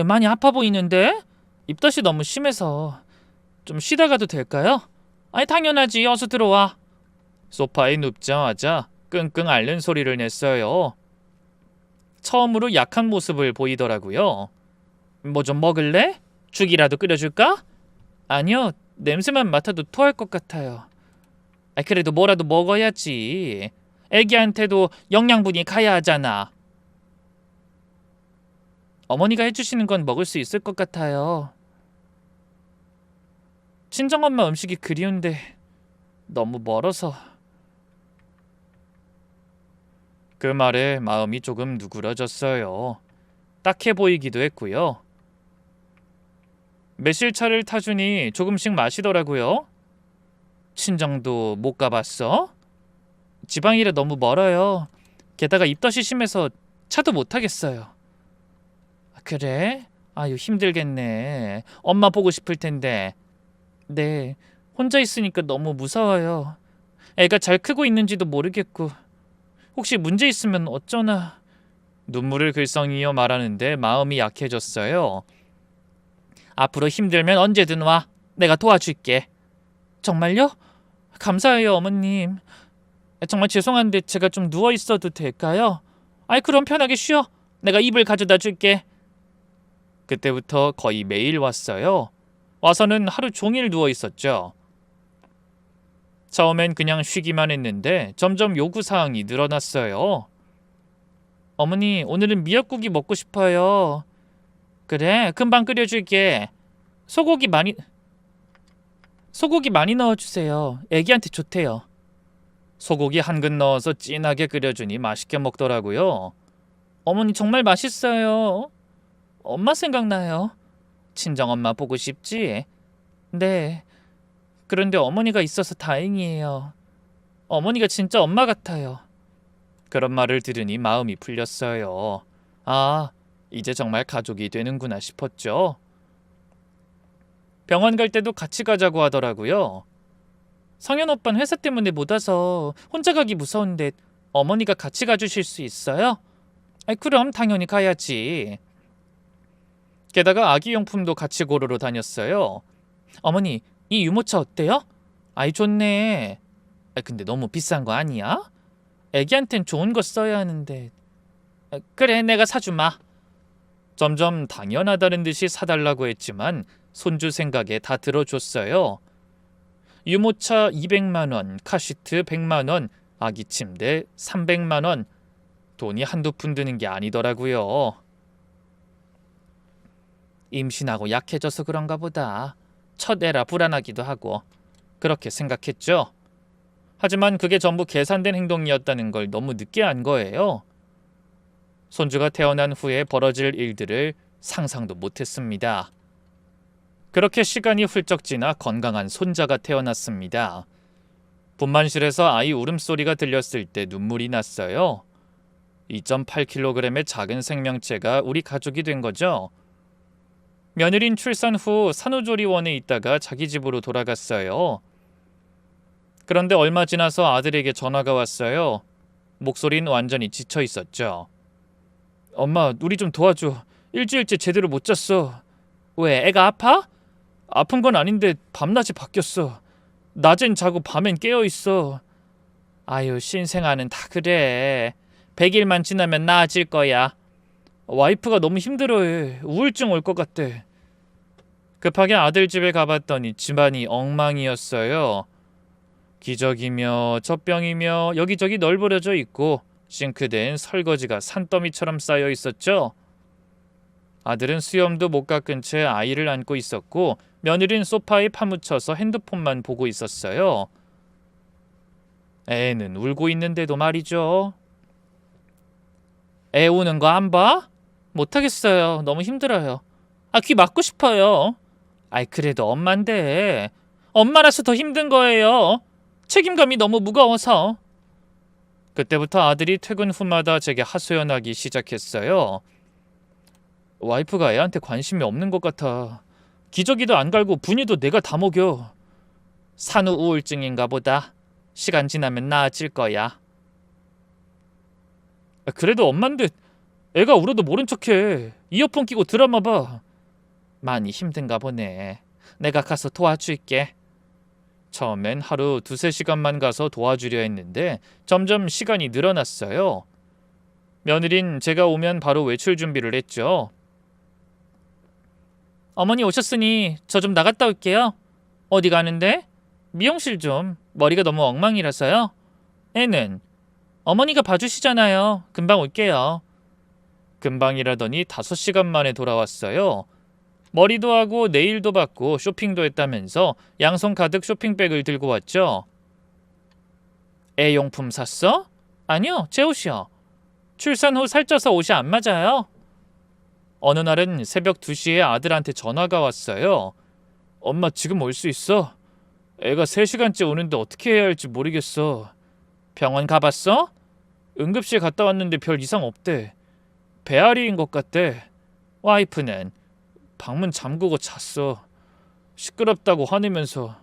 많이 아파 보이는데? 입덧이 너무 심해서 좀 쉬다 가도 될까요? 당연하지. 어서 들어와. 소파에 눕자마자 끙끙 앓는 소리를 냈어요. 처음으로 약한 모습을 보이더라고요. 뭐 좀 먹을래? 죽이라도 끓여줄까? 아니요. 냄새만 맡아도 토할 것 같아요. 그래도 뭐라도 먹어야지. 애기한테도 영양분이 가야 하잖아. 어머니가 해주시는 건 먹을 수 있을 것 같아요. 친정엄마 음식이 그리운데 너무 멀어서. 그 말에 마음이 조금 누그러졌어요. 딱해 보이기도 했고요. 매실차를 타주니 조금씩 마시더라고요. 친정도 못 가봤어? 지방이라 너무 멀어요. 게다가 입덧이 심해서 차도 못 타겠어요. 그래? 아유 힘들겠네. 엄마 보고 싶을 텐데. 네, 혼자 있으니까 너무 무서워요. 애가 잘 크고 있는지도 모르겠고 혹시 문제 있으면 어쩌나. 눈물을 글썽이며 말하는데 마음이 약해졌어요. 앞으로 힘들면 언제든 와. 내가 도와줄게. 정말요? 감사해요, 어머님. 정말 죄송한데 제가 좀 누워 있어도 될까요? 아이, 그럼 편하게 쉬어. 내가 이불 가져다 줄게. 그때부터 거의 매일 왔어요. 와서는 하루 종일 누워 있었죠. 처음엔 그냥 쉬기만 했는데 점점 요구사항이 늘어났어요. 어머니, 오늘은 미역국이 먹고 싶어요. 그래, 금방 끓여줄게. 소고기 많이 넣어주세요. 애기한테 좋대요. 소고기 한 근 넣어서 진하게 끓여주니 맛있게 먹더라고요. 어머니 정말 맛있어요. 엄마 생각나요. 친정엄마 보고 싶지? 네. 그런데 어머니가 있어서 다행이에요. 어머니가 진짜 엄마 같아요. 그런 말을 들으니 마음이 풀렸어요. 아, 이제 정말 가족이 되는구나 싶었죠. 병원 갈 때도 같이 가자고 하더라고요. 성현 오빠는 회사 때문에 못 와서 혼자 가기 무서운데 어머니가 같이 가주실 수 있어요? 그럼 당연히 가야지. 게다가 아기용품도 같이 고르러 다녔어요. 어머니, 이 유모차 어때요? 아이, 좋네. 근데 너무 비싼 거 아니야? 애기한텐 좋은 거 써야 하는데. 그래, 내가 사주마. 점점 당연하다는 듯이 사달라고 했지만 손주 생각에 다 들어줬어요. 유모차 200만 원, 카시트 100만 원, 아기 침대 300만 원. 돈이 한두 푼 드는 게 아니더라고요. 임신하고 약해져서 그런가 보다. 첫 애라 불안하기도 하고. 그렇게 생각했죠. 하지만 그게 전부 계산된 행동이었다는 걸 너무 늦게 안 거예요. 손주가 태어난 후에 벌어질 일들을 상상도 못했습니다. 그렇게 시간이 훌쩍 지나 건강한 손자가 태어났습니다. 분만실에서 아이 울음소리가 들렸을 때 눈물이 났어요. 2.8kg의 작은 생명체가 우리 가족이 된 거죠. 며느린 출산 후 산후조리원에 있다가 자기 집으로 돌아갔어요. 그런데 얼마 지나서 아들에게 전화가 왔어요. 목소리는 완전히 지쳐 있었죠. 엄마, 우리 좀 도와줘. 일주일째 제대로 못 잤어. 왜, 애가 아파? 아픈 건 아닌데 밤낮이 바뀌었어. 낮엔 자고 밤엔 깨어있어. 아유, 신생아는 다 그래. 100일만 지나면 나아질 거야. 와이프가 너무 힘들어해. 우울증 올 것 같대. 급하게 아들 집에 가봤더니 집안이 엉망이었어요. 기저귀며 젖병이며 여기저기 널브러져 있고 싱크대엔 설거지가 산더미처럼 쌓여 있었죠. 아들은 수염도 못 깎은 채 아이를 안고 있었고 며느리는 소파에 파묻혀서 핸드폰만 보고 있었어요. 애는 울고 있는데도 말이죠. 애 우는 거 안 봐? 못하겠어요. 너무 힘들어요. 귀 막고 싶어요. 그래도 엄마인데. 엄마라서 더 힘든 거예요. 책임감이 너무 무거워서. 그때부터 아들이 퇴근 후마다 제게 하소연하기 시작했어요. 와이프가 애한테 관심이 없는 것 같아. 기저귀도 안 갈고 분유도 내가 다 먹여. 산후 우울증인가 보다. 시간 지나면 나아질 거야. 그래도 엄만데 애가 울어도 모른 척해. 이어폰 끼고 드라마 봐. 많이 힘든가 보네. 내가 가서 도와줄게. 처음엔 하루 2-3시간만 가서 도와주려 했는데 점점 시간이 늘어났어요. 며느린 제가 오면 바로 외출 준비를 했죠. 어머니 오셨으니 저 좀 나갔다 올게요. 어디 가는데? 미용실 좀. 머리가 너무 엉망이라서요. 애는? 어머니가 봐주시잖아요. 금방 올게요. 금방이라더니 5시간 만에 돌아왔어요. 머리도 하고 네일도 받고 쇼핑도 했다면서 양손 가득 쇼핑백을 들고 왔죠. 애용품 샀어? 아니요, 제 옷이요. 출산 후 살쪄서 옷이 안 맞아요. 어느 날은 새벽 2시에 아들한테 전화가 왔어요. 엄마 지금 올 수 있어? 애가 3시간째 오는데 어떻게 해야 할지 모르겠어. 병원 가봤어? 응급실 갔다 왔는데 별 이상 없대. 배앓이인 것 같대. 와이프는 방문 잠그고 잤어. 시끄럽다고 화내면서.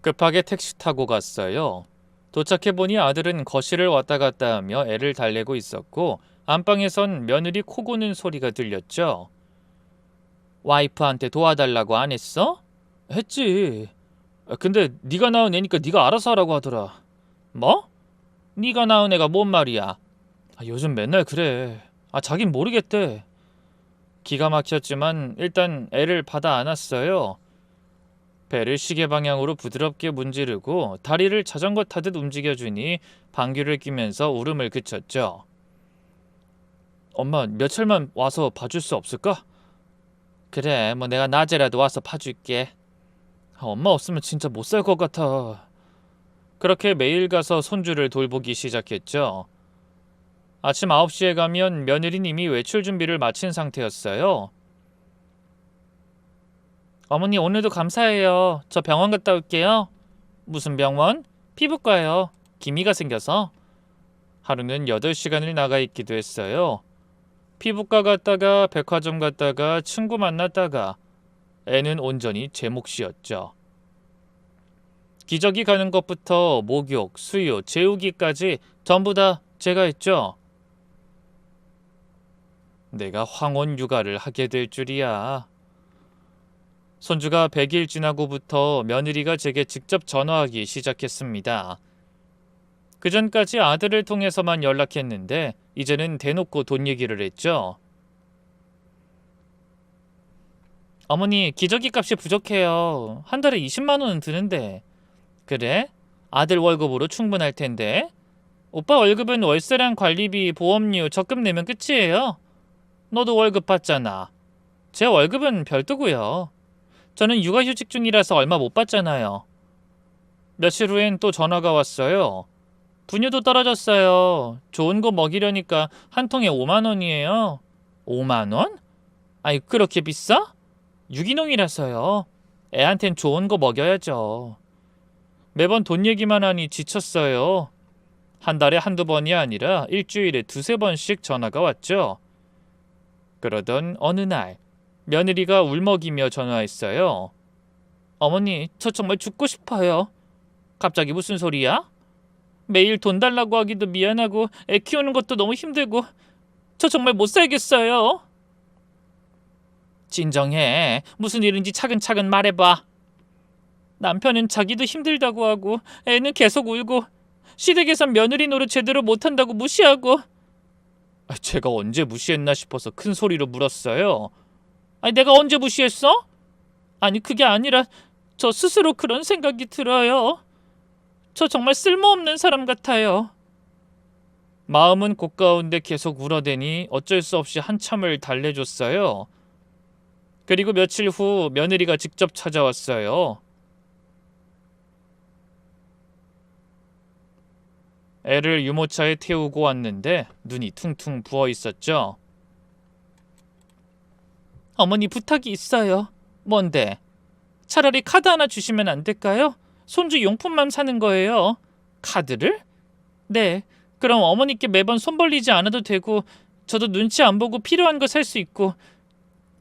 급하게 택시 타고 갔어요. 도착해보니 아들은 거실을 왔다 갔다 하며 애를 달래고 있었고 안방에선 며느리 코 고는 소리가 들렸죠. 와이프한테 도와달라고 안 했어? 했지. 근데 네가 낳은 애니까 네가 알아서 하라고 하더라. 뭐? 네가 낳은 애가 뭔 말이야? 요즘 맨날 그래. 자긴 모르겠대. 기가 막혔지만 일단 애를 받아 안았어요. 배를 시계 방향으로 부드럽게 문지르고 다리를 자전거 타듯 움직여주니 방귀를 뀌면서 울음을 그쳤죠. 엄마, 며칠만 와서 봐줄 수 없을까? 그래, 뭐 내가 낮에라도 와서 봐줄게. 엄마 없으면 진짜 못 살 것 같아. 그렇게 매일 가서 손주를 돌보기 시작했죠. 아침 9시에 가면 며느리님이 외출 준비를 마친 상태였어요. 어머니, 오늘도 감사해요. 저 병원 갔다 올게요. 무슨 병원? 피부과요. 기미가 생겨서. 하루는 8시간을 나가 있기도 했어요. 피부과 갔다가 백화점 갔다가 친구 만났다가 애는 온전히 제 몫이었죠. 기저귀 가는 것부터 목욕, 수유, 재우기까지 전부 다 제가 했죠. 내가 황혼 육아를 하게 될 줄이야. 손주가 100일 지나고부터 며느리가 제게 직접 전화하기 시작했습니다. 그전까지 아들을 통해서만 연락했는데 이제는 대놓고 돈 얘기를 했죠. 어머니, 기저귀 값이 부족해요. 한 달에 20만 원은 드는데. 그래? 아들 월급으로 충분할 텐데. 오빠 월급은 월세랑 관리비, 보험료, 적금 내면 끝이에요. 너도 월급 받잖아. 제 월급은 별도고요. 저는 육아휴직 중이라서 얼마 못 받잖아요. 며칠 후엔 또 전화가 왔어요. 분유도 떨어졌어요. 좋은 거 먹이려니까 한 통에 5만 원이에요. 5만 원? 아니, 그렇게 비싸? 유기농이라서요. 애한텐 좋은 거 먹여야죠. 매번 돈 얘기만 하니 지쳤어요. 한 달에 한두 번이 아니라 일주일에 두세 번씩 전화가 왔죠. 그러던 어느 날 며느리가 울먹이며 전화했어요. 어머니, 저 정말 죽고 싶어요. 갑자기 무슨 소리야? 매일 돈 달라고 하기도 미안하고 애 키우는 것도 너무 힘들고 저 정말 못 살겠어요. 진정해. 무슨 일인지 차근차근 말해봐. 남편은 자기도 힘들다고 하고 애는 계속 울고 시댁에선 며느리 노릇 제대로 못한다고 무시하고. 제가 언제 무시했나 싶어서 큰 소리로 물었어요. 아니, 내가 언제 무시했어? 아니, 그게 아니라 저 스스로 그런 생각이 들어요. 저 정말 쓸모없는 사람 같아요. 마음은 고가운데 계속 울어대니 어쩔 수 없이 한참을 달래줬어요. 그리고 며칠 후 며느리가 직접 찾아왔어요. 애를 유모차에 태우고 왔는데 눈이 퉁퉁 부어 있었죠. 어머니, 부탁이 있어요. 뭔데? 차라리 카드 하나 주시면 안 될까요? 손주 용품만 사는 거예요. 카드를? 네. 그럼 어머니께 매번 손 벌리지 않아도 되고 저도 눈치 안 보고 필요한 거 살 수 있고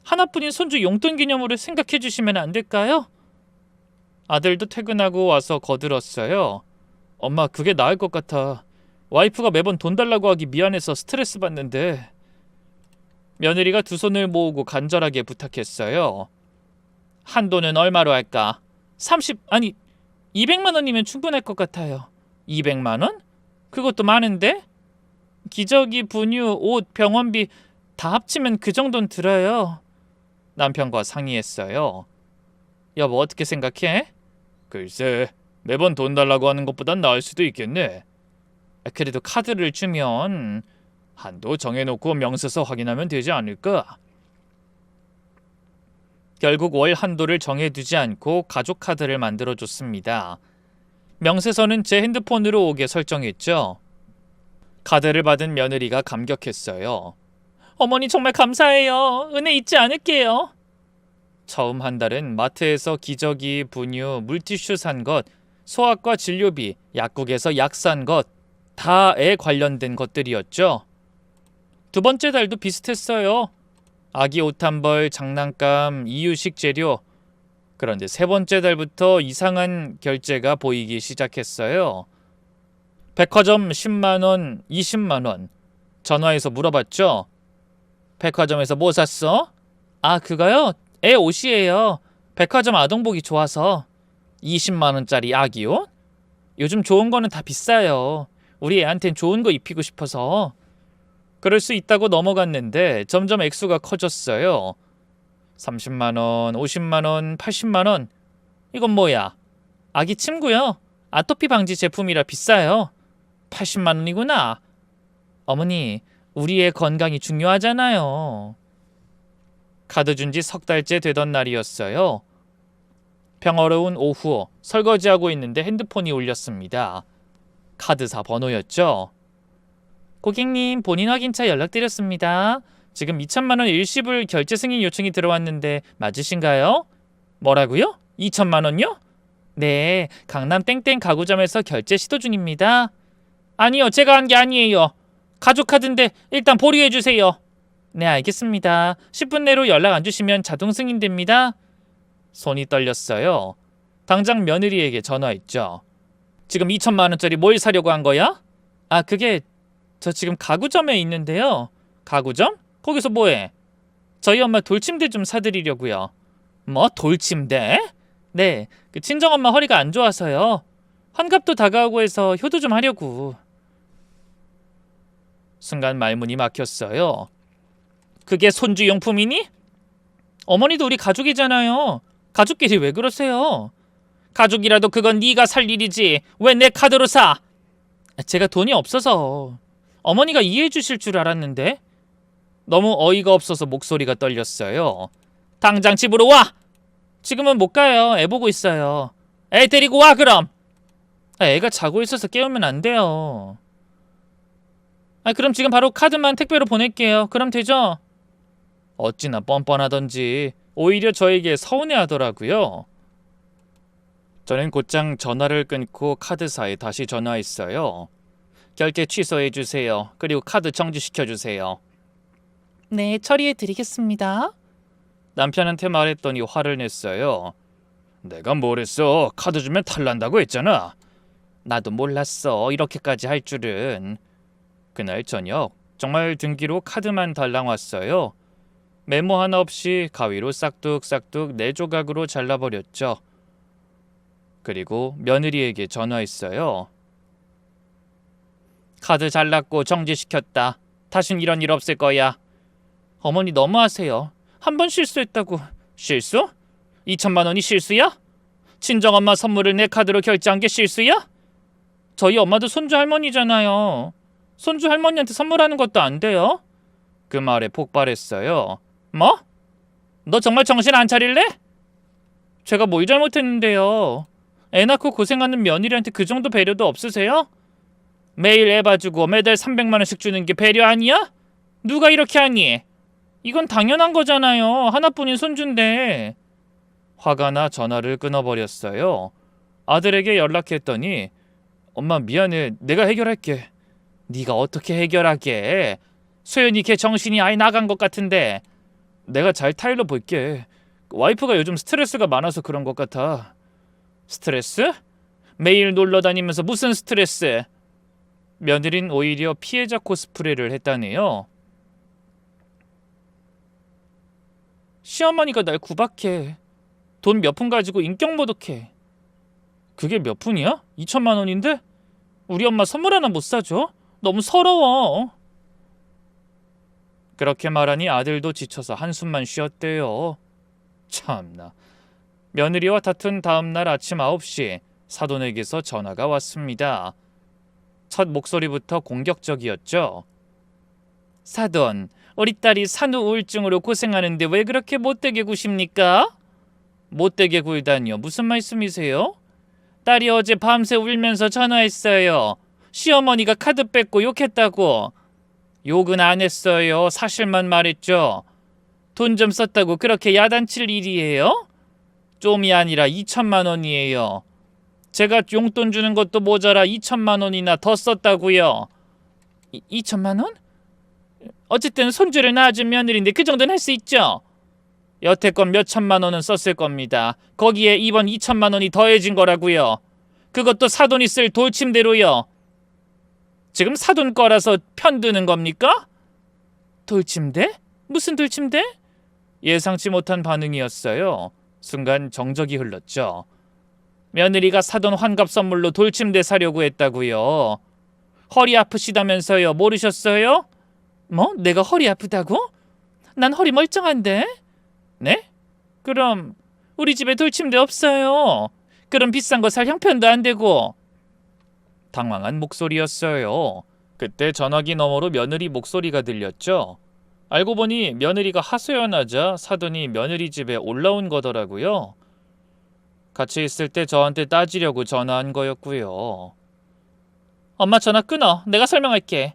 하나뿐인 손주 용돈 기념으로 생각해 주시면 안 될까요? 아들도 퇴근하고 와서 거들었어요. 엄마, 그게 나을 것 같아. 와이프가 매번 돈 달라고 하기 미안해서 스트레스 받는데. 며느리가 두 손을 모으고 간절하게 부탁했어요. 한도는 얼마로 할까? 200만 원이면 충분할 것 같아요. 200만 원? 그것도 많은데? 기저귀, 분유, 옷, 병원비 다 합치면 그 정도는 들어요. 남편과 상의했어요. 여보, 어떻게 생각해? 글쎄, 매번 돈 달라고 하는 것보단 나을 수도 있겠네. 그래도 카드를 주면 한도 정해놓고 명세서 확인하면 되지 않을까? 결국 월 한도를 정해두지 않고 가족 카드를 만들어줬습니다. 명세서는 제 핸드폰으로 오게 설정했죠. 카드를 받은 며느리가 감격했어요. 어머니, 정말 감사해요. 은혜 잊지 않을게요. 처음 한 달은 마트에서 기저귀, 분유, 물티슈 산 것, 소아과 진료비, 약국에서 약 산 것, 다 애 관련된 것들이었죠. 두 번째 달도 비슷했어요. 아기 옷 한 벌, 장난감, 이유식 재료. 그런데 세 번째 달부터 이상한 결제가 보이기 시작했어요. 백화점 10만 원, 20만 원. 전화해서 물어봤죠. 백화점에서 뭐 샀어? 아, 그거요? 애 옷이에요. 백화점 아동복이 좋아서. 20만 원짜리 아기 옷? 요즘 좋은 거는 다 비싸요. 우리 애한텐 좋은 거 입히고 싶어서. 그럴 수 있다고 넘어갔는데 점점 액수가 커졌어요. 30만 원, 50만 원, 80만 원. 이건 뭐야? 아기 침구요. 아토피 방지 제품이라 비싸요. 80만 원이구나. 어머니, 우리의 건강이 중요하잖아요. 카드 준 지 석 달째 되던 날이었어요. 평화로운 오후, 설거지하고 있는데 핸드폰이 울렸습니다. 카드사 번호였죠. 고객님, 본인 확인차 연락드렸습니다. 지금 2천만 원 일시불 결제 승인 요청이 들어왔는데 맞으신가요? 뭐라고요? 2천만 원요? 네, 강남 땡땡 가구점에서 결제 시도 중입니다. 아니요, 제가 한 게 아니에요. 가족 카드인데 일단 보류해 주세요. 네, 알겠습니다. 10분 내로 연락 안 주시면 자동 승인됩니다. 손이 떨렸어요. 당장 며느리에게 전화했죠. 지금 2천만 원짜리 뭘 사려고 한 거야? 아, 그게 저 지금 가구점에 있는데요. 가구점? 거기서 뭐해? 저희 엄마 돌침대 좀 사드리려고요. 뭐 돌침대? 네, 그 친정엄마 허리가 안 좋아서요. 환갑도 다가오고 해서 효도 좀 하려고. 순간 말문이 막혔어요. 그게 손주용품이니? 어머니도 우리 가족이잖아요. 가족끼리 왜 그러세요? 가족이라도 그건 네가 살 일이지. 왜 내 카드로 사? 제가 돈이 없어서. 어머니가 이해해 주실 줄 알았는데. 너무 어이가 없어서 목소리가 떨렸어요. 당장 집으로 와! 지금은 못 가요. 애 보고 있어요. 애 데리고 와 그럼. 애가 자고 있어서 깨우면 안 돼요. 그럼 지금 바로 카드만 택배로 보낼게요. 그럼 되죠? 어찌나 뻔뻔하던지 오히려 저에게 서운해하더라고요. 저는 곧장 전화를 끊고 카드사에 다시 전화했어요. 결제 취소해주세요. 그리고 카드 정지시켜주세요. 네, 처리해드리겠습니다. 남편한테 말했더니 화를 냈어요. 내가 뭘 했어? 카드 주면 탈난다고 했잖아. 나도 몰랐어. 이렇게까지 할 줄은. 그날 저녁 정말 등기로 카드만 달랑 왔어요. 메모 하나 없이 가위로 싹둑싹둑 4조각으로 잘라버렸죠. 그리고 며느리에게 전화했어요. 카드 잘랐고 정지시켰다. 다신 이런 일 없을 거야. 어머니 너무하세요. 한 번 실수했다고. 실수? 2천만 원이 실수야? 친정엄마 선물을 내 카드로 결제한 게 실수야? 저희 엄마도 손주 할머니잖아요. 손주 할머니한테 선물하는 것도 안 돼요? 그 말에 폭발했어요. 뭐? 너 정말 정신 안 차릴래? 제가 뭘 잘못했는데요. 애 낳고 고생하는 며느리한테 그 정도 배려도 없으세요? 매일 애 봐주고 매달 300만 원씩 주는 게 배려 아니야? 누가 이렇게 하니? 이건 당연한 거잖아요. 하나뿐인 손주인데. 화가 나 전화를 끊어버렸어요. 아들에게 연락했더니 엄마 미안해. 내가 해결할게. 네가 어떻게 해결하게? 소연이 걔 정신이 아예 나간 것 같은데. 내가 잘 타일러 볼게. 와이프가 요즘 스트레스가 많아서 그런 것 같아. 스트레스? 매일 놀러 다니면서 무슨 스트레스? 며느린 오히려 피해자 코스프레를 했다네요. 시어머니가 날 구박해. 돈 몇 푼 가지고 인격 모독해. 그게 몇 푼이야? 2천만 원인데? 우리 엄마 선물 하나 못 사줘? 너무 서러워. 그렇게 말하니 아들도 지쳐서 한숨만 쉬었대요. 참나. 며느리와 다툰 다음날 아침 9시 사돈에게서 전화가 왔습니다. 첫 목소리부터 공격적이었죠. 사돈, 우리 딸이 산후 우울증으로 고생하는데 왜 그렇게 못되게 구십니까? 못되게 굴다니요. 무슨 말씀이세요? 딸이 어제 밤새 울면서 전화했어요. 시어머니가 카드 뺏고 욕했다고. 욕은 안 했어요. 사실만 말했죠. 돈 좀 썼다고 그렇게 야단칠 일이에요? 좀이 아니라 2천만 원이에요. 제가 용돈 주는 것도 모자라 2천만 원이나 더 썼다고요. 2천만 원? 어쨌든 손주를 낳아준 며느리인데 그 정도는 할 수 있죠. 여태껏 몇 천만 원은 썼을 겁니다. 거기에 이번 2천만 원이 더해진 거라고요. 그것도 사돈이 쓸 돌침대로요. 지금 사돈 거라서 편드는 겁니까? 돌침대? 무슨 돌침대? 예상치 못한 반응이었어요. 순간 정적이 흘렀죠. 며느리가 사돈 환갑 선물로 돌침대 사려고 했다고요. 허리 아프시다면서요. 모르셨어요? 뭐? 내가 허리 아프다고? 난 허리 멀쩡한데? 네? 그럼 우리 집에 돌침대 없어요. 그럼 비싼 거 살 형편도 안 되고. 당황한 목소리였어요. 그때 전화기 너머로 며느리 목소리가 들렸죠. 알고 보니 며느리가 하소연하자 사돈이 며느리 집에 올라온 거더라고요. 같이 있을 때 저한테 따지려고 전화한 거였고요. 엄마 전화 끊어. 내가 설명할게.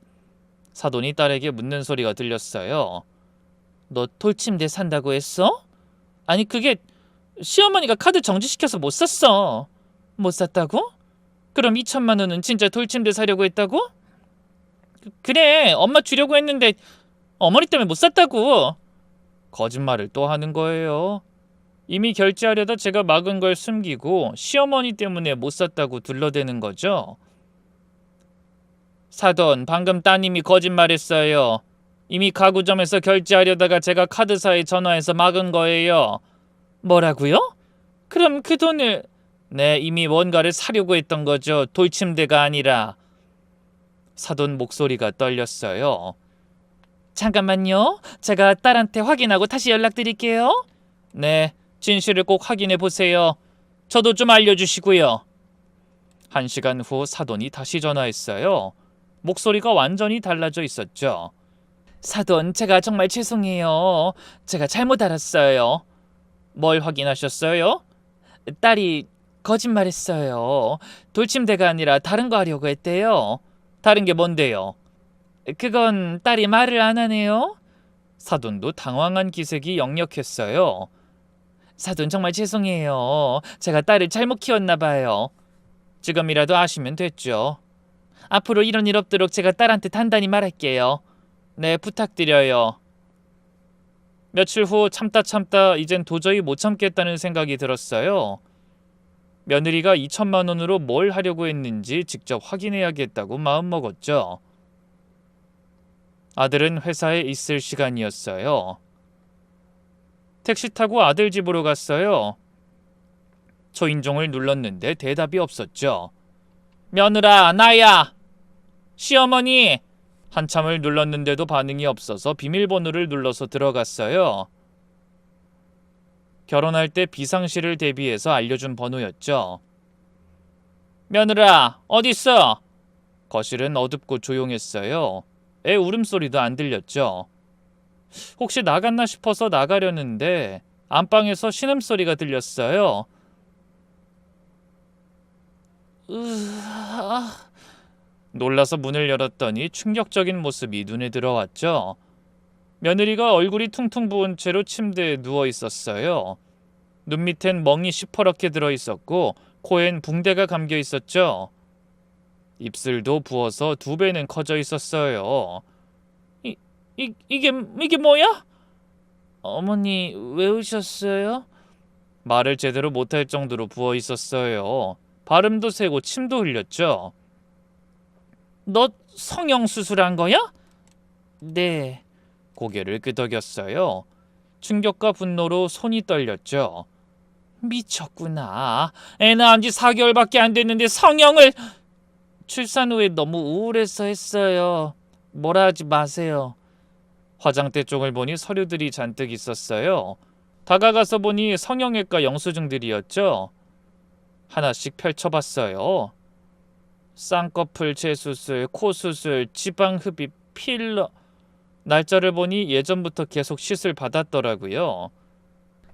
사돈이 딸에게 묻는 소리가 들렸어요. 너 돌침대 산다고 했어? 아니 그게 시어머니가 카드 정지시켜서 못 샀어. 못 샀다고? 그럼 2천만 원은 진짜 돌침대 사려고 했다고? 그래 엄마 주려고 했는데 어머니 때문에 못 샀다고. 거짓말을 또 하는 거예요. 이미 결제하려다 제가 막은 걸 숨기고 시어머니 때문에 못 샀다고 둘러대는 거죠. 사돈, 방금 따님이 거짓말했어요. 이미 가구점에서 결제하려다가 제가 카드사에 전화해서 막은 거예요. 뭐라고요? 그럼 그 돈을... 네, 이미 뭔가를 사려고 했던 거죠. 돌침대가 아니라. 사돈 목소리가 떨렸어요. 잠깐만요. 제가 딸한테 확인하고 다시 연락드릴게요. 네, 진실을 꼭 확인해 보세요. 저도 좀 알려주시고요. 1시간 후 사돈이 다시 전화했어요. 목소리가 완전히 달라져 있었죠. 사돈, 제가 정말 죄송해요. 제가 잘못 알았어요. 뭘 확인하셨어요? 딸이 거짓말했어요. 돌침대가 아니라 다른 거 하려고 했대요. 다른 게 뭔데요? 그건 딸이 말을 안 하네요. 사돈도 당황한 기색이 역력했어요. 사돈 정말 죄송해요. 제가 딸을 잘못 키웠나 봐요. 지금이라도 아시면 됐죠. 앞으로 이런 일 없도록 제가 딸한테 단단히 말할게요. 네, 부탁드려요. 며칠 후 참다 이젠 도저히 못 참겠다는 생각이 들었어요. 며느리가 2천만 원으로 뭘 하려고 했는지 직접 확인해야겠다고 마음먹었죠. 아들은 회사에 있을 시간이었어요. 택시 타고 아들 집으로 갔어요. 초인종을 눌렀는데 대답이 없었죠. 며느라, 나야. 시어머니. 한참을 눌렀는데도 반응이 없어서 비밀번호를 눌러서 들어갔어요. 결혼할 때 비상시를 대비해서 알려준 번호였죠. 며느라, 어딨어? 거실은 어둡고 조용했어요. 애 울음소리도 안 들렸죠. 혹시 나갔나 싶어서 나가려는데 안방에서 신음소리가 들렸어요. 놀라서 문을 열었더니 충격적인 모습이 눈에 들어왔죠. 며느리가 얼굴이 퉁퉁 부은 채로 침대에 누워 있었어요. 눈 밑엔 멍이 시퍼렇게 들어 있었고 코엔 붕대가 감겨 있었죠. 입술도 부어서 2배는 커져 있었어요. 이게 뭐야? 어머니 왜 우셨어요? 말을 제대로 못할 정도로 부어 있었어요. 발음도 세고 침도 흘렸죠. 너 성형수술한 거야? 네. 고개를 끄덕였어요. 충격과 분노로 손이 떨렸죠. 미쳤구나. 애 낳은 지 4개월밖에 안 됐는데 성형을... 출산 후에 너무 우울해서 했어요. 뭐라 하지 마세요. 화장대 쪽을 보니 서류들이 잔뜩 있었어요. 다가가서 보니 성형외과 영수증들이었죠. 하나씩 펼쳐봤어요. 쌍꺼풀 재수술, 코수술, 지방흡입, 필러... 날짜를 보니 예전부터 계속 시술 받았더라고요.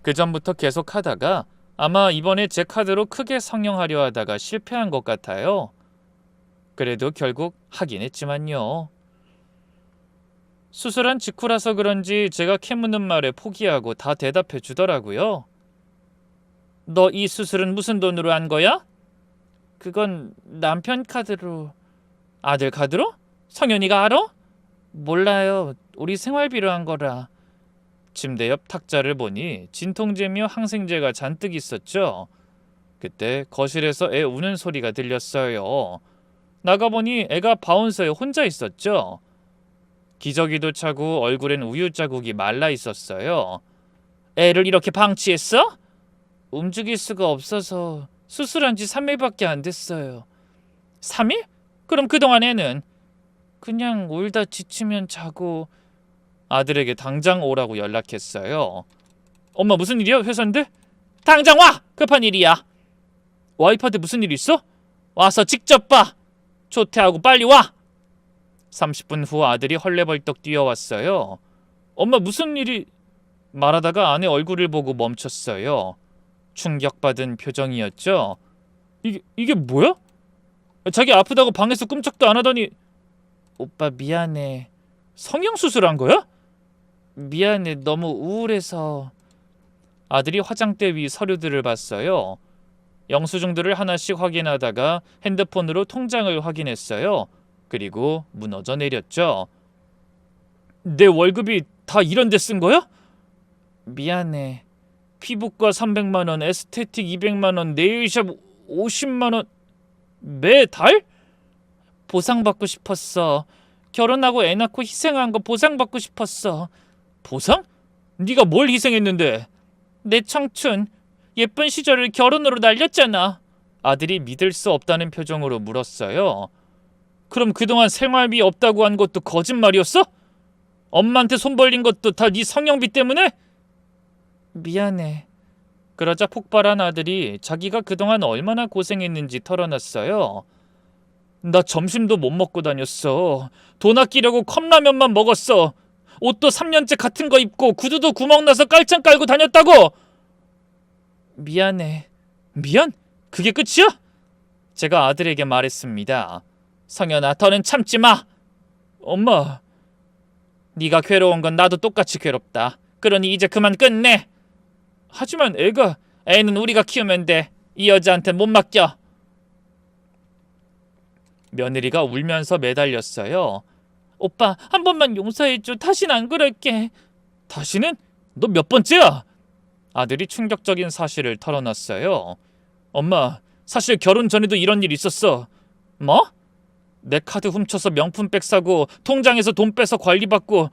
그 전부터 계속 하다가 아마 이번에 제 카드로 크게 성형하려 하다가 실패한 것 같아요. 그래도 결국 하긴 했지만요. 수술한 직후라서 그런지 제가 캐묻는 말에 포기하고 다 대답해 주더라고요. 너 이 수술은 무슨 돈으로 한 거야? 그건 남편 카드로. 아들 카드로? 성현이가 알아? 몰라요. 우리 생활비로 한 거라. 침대 옆 탁자를 보니 진통제며 항생제가 잔뜩 있었죠. 그때 거실에서 애 우는 소리가 들렸어요. 나가보니 애가 바운서에 혼자 있었죠. 기저귀도 차고 얼굴엔 우유 자국이 말라 있었어요. 애를 이렇게 방치했어? 움직일 수가 없어서 수술한 지 3일밖에 안 됐어요. 3일? 그럼 그동안 애는? 그냥 울다 지치면 자고. 아들에게 당장 오라고 연락했어요. 엄마 무슨 일이야? 회사인데? 당장 와! 급한 일이야. 와이프한테 무슨 일 있어? 와서 직접 봐. 조퇴하고 빨리 와. 30분 후 아들이 헐레벌떡 뛰어왔어요. 엄마 무슨 일이... 말하다가 아내 얼굴을 보고 멈췄어요. 충격받은 표정이었죠. 이게 뭐야? 자기 아프다고 방에서 끔찍도 안 하더니... 오빠 미안해. 성형수술한 거야? 미안해. 너무 우울해서. 아들이 화장대 위 서류들을 봤어요. 영수증들을 하나씩 확인하다가 핸드폰으로 통장을 확인했어요. 그리고 무너져 내렸죠. 내 월급이 다 이런 데 쓴 거야? 미안해. 피부과 300만 원, 에스테틱 200만 원, 네일샵 50만 원. 매달? 보상받고 싶었어. 결혼하고 애 낳고 희생한 거 보상받고 싶었어. 보상? 네가 뭘 희생했는데? 내 청춘, 예쁜 시절을 결혼으로 날렸잖아. 아들이 믿을 수 없다는 표정으로 물었어요. 그럼 그동안 생활비 없다고 한 것도 거짓말이었어? 엄마한테 손 벌린 것도 다 네 성형비 때문에? 미안해. 그러자 폭발한 아들이 자기가 그동안 얼마나 고생했는지 털어놨어요. 나 점심도 못 먹고 다녔어. 돈 아끼려고 컵라면만 먹었어. 옷도 3년째 같은 거 입고 구두도 구멍 나서 깔창 깔고 다녔다고. 미안해. 미안? 그게 끝이야? 제가 아들에게 말했습니다. 성현아, 더는 참지 마. 엄마, 네가 괴로운 건 나도 똑같이 괴롭다. 그러니 이제 그만 끝내. 하지만 애는 우리가 키우면 돼. 이 여자한테 못 맡겨. 며느리가 울면서 매달렸어요. 오빠, 한 번만 용서해줘. 다신 안 그럴게. 다시는? 너 몇 번째야? 아들이 충격적인 사실을 털어놨어요. 엄마, 사실 결혼 전에도 이런 일 있었어. 뭐? 내 카드 훔쳐서 명품백 사고 통장에서 돈 빼서 관리받고.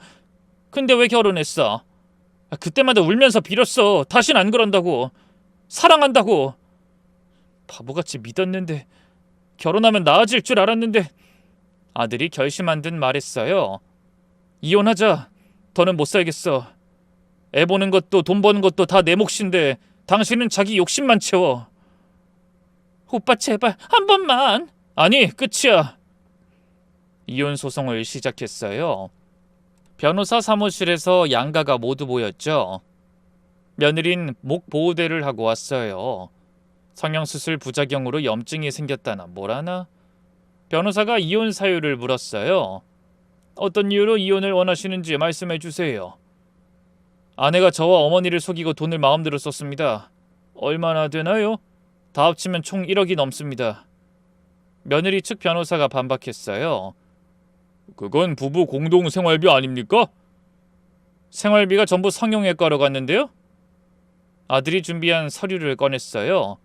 근데 왜 결혼했어? 그때마다 울면서 빌었어. 다신 안 그런다고. 사랑한다고. 바보같이 믿었는데. 결혼하면 나아질 줄 알았는데. 아들이 결심한 듯 말했어요. 이혼하자. 더는 못 살겠어. 애 보는 것도 돈 버는 것도 다 내 몫인데 당신은 자기 욕심만 채워. 오빠 제발 한 번만. 아니, 끝이야. 이혼 소송을 시작했어요. 변호사 사무실에서 양가가 모두 모였죠. 며느린 목 보호대를 하고 왔어요. 성형수술 부작용으로 염증이 생겼다나 뭐라나. 변호사가 이혼 사유를 물었어요. 어떤 이유로 이혼을 원하시는지 말씀해 주세요. 아내가 저와 어머니를 속이고 돈을 마음대로 썼습니다. 얼마나 되나요? 다 합치면 총 1억이 넘습니다. 며느리 측 변호사가 반박했어요. 그건 부부 공동 생활비 아닙니까? 생활비가 전부 성형외과로 갔는데요? 아들이 준비한 서류를 꺼냈어요.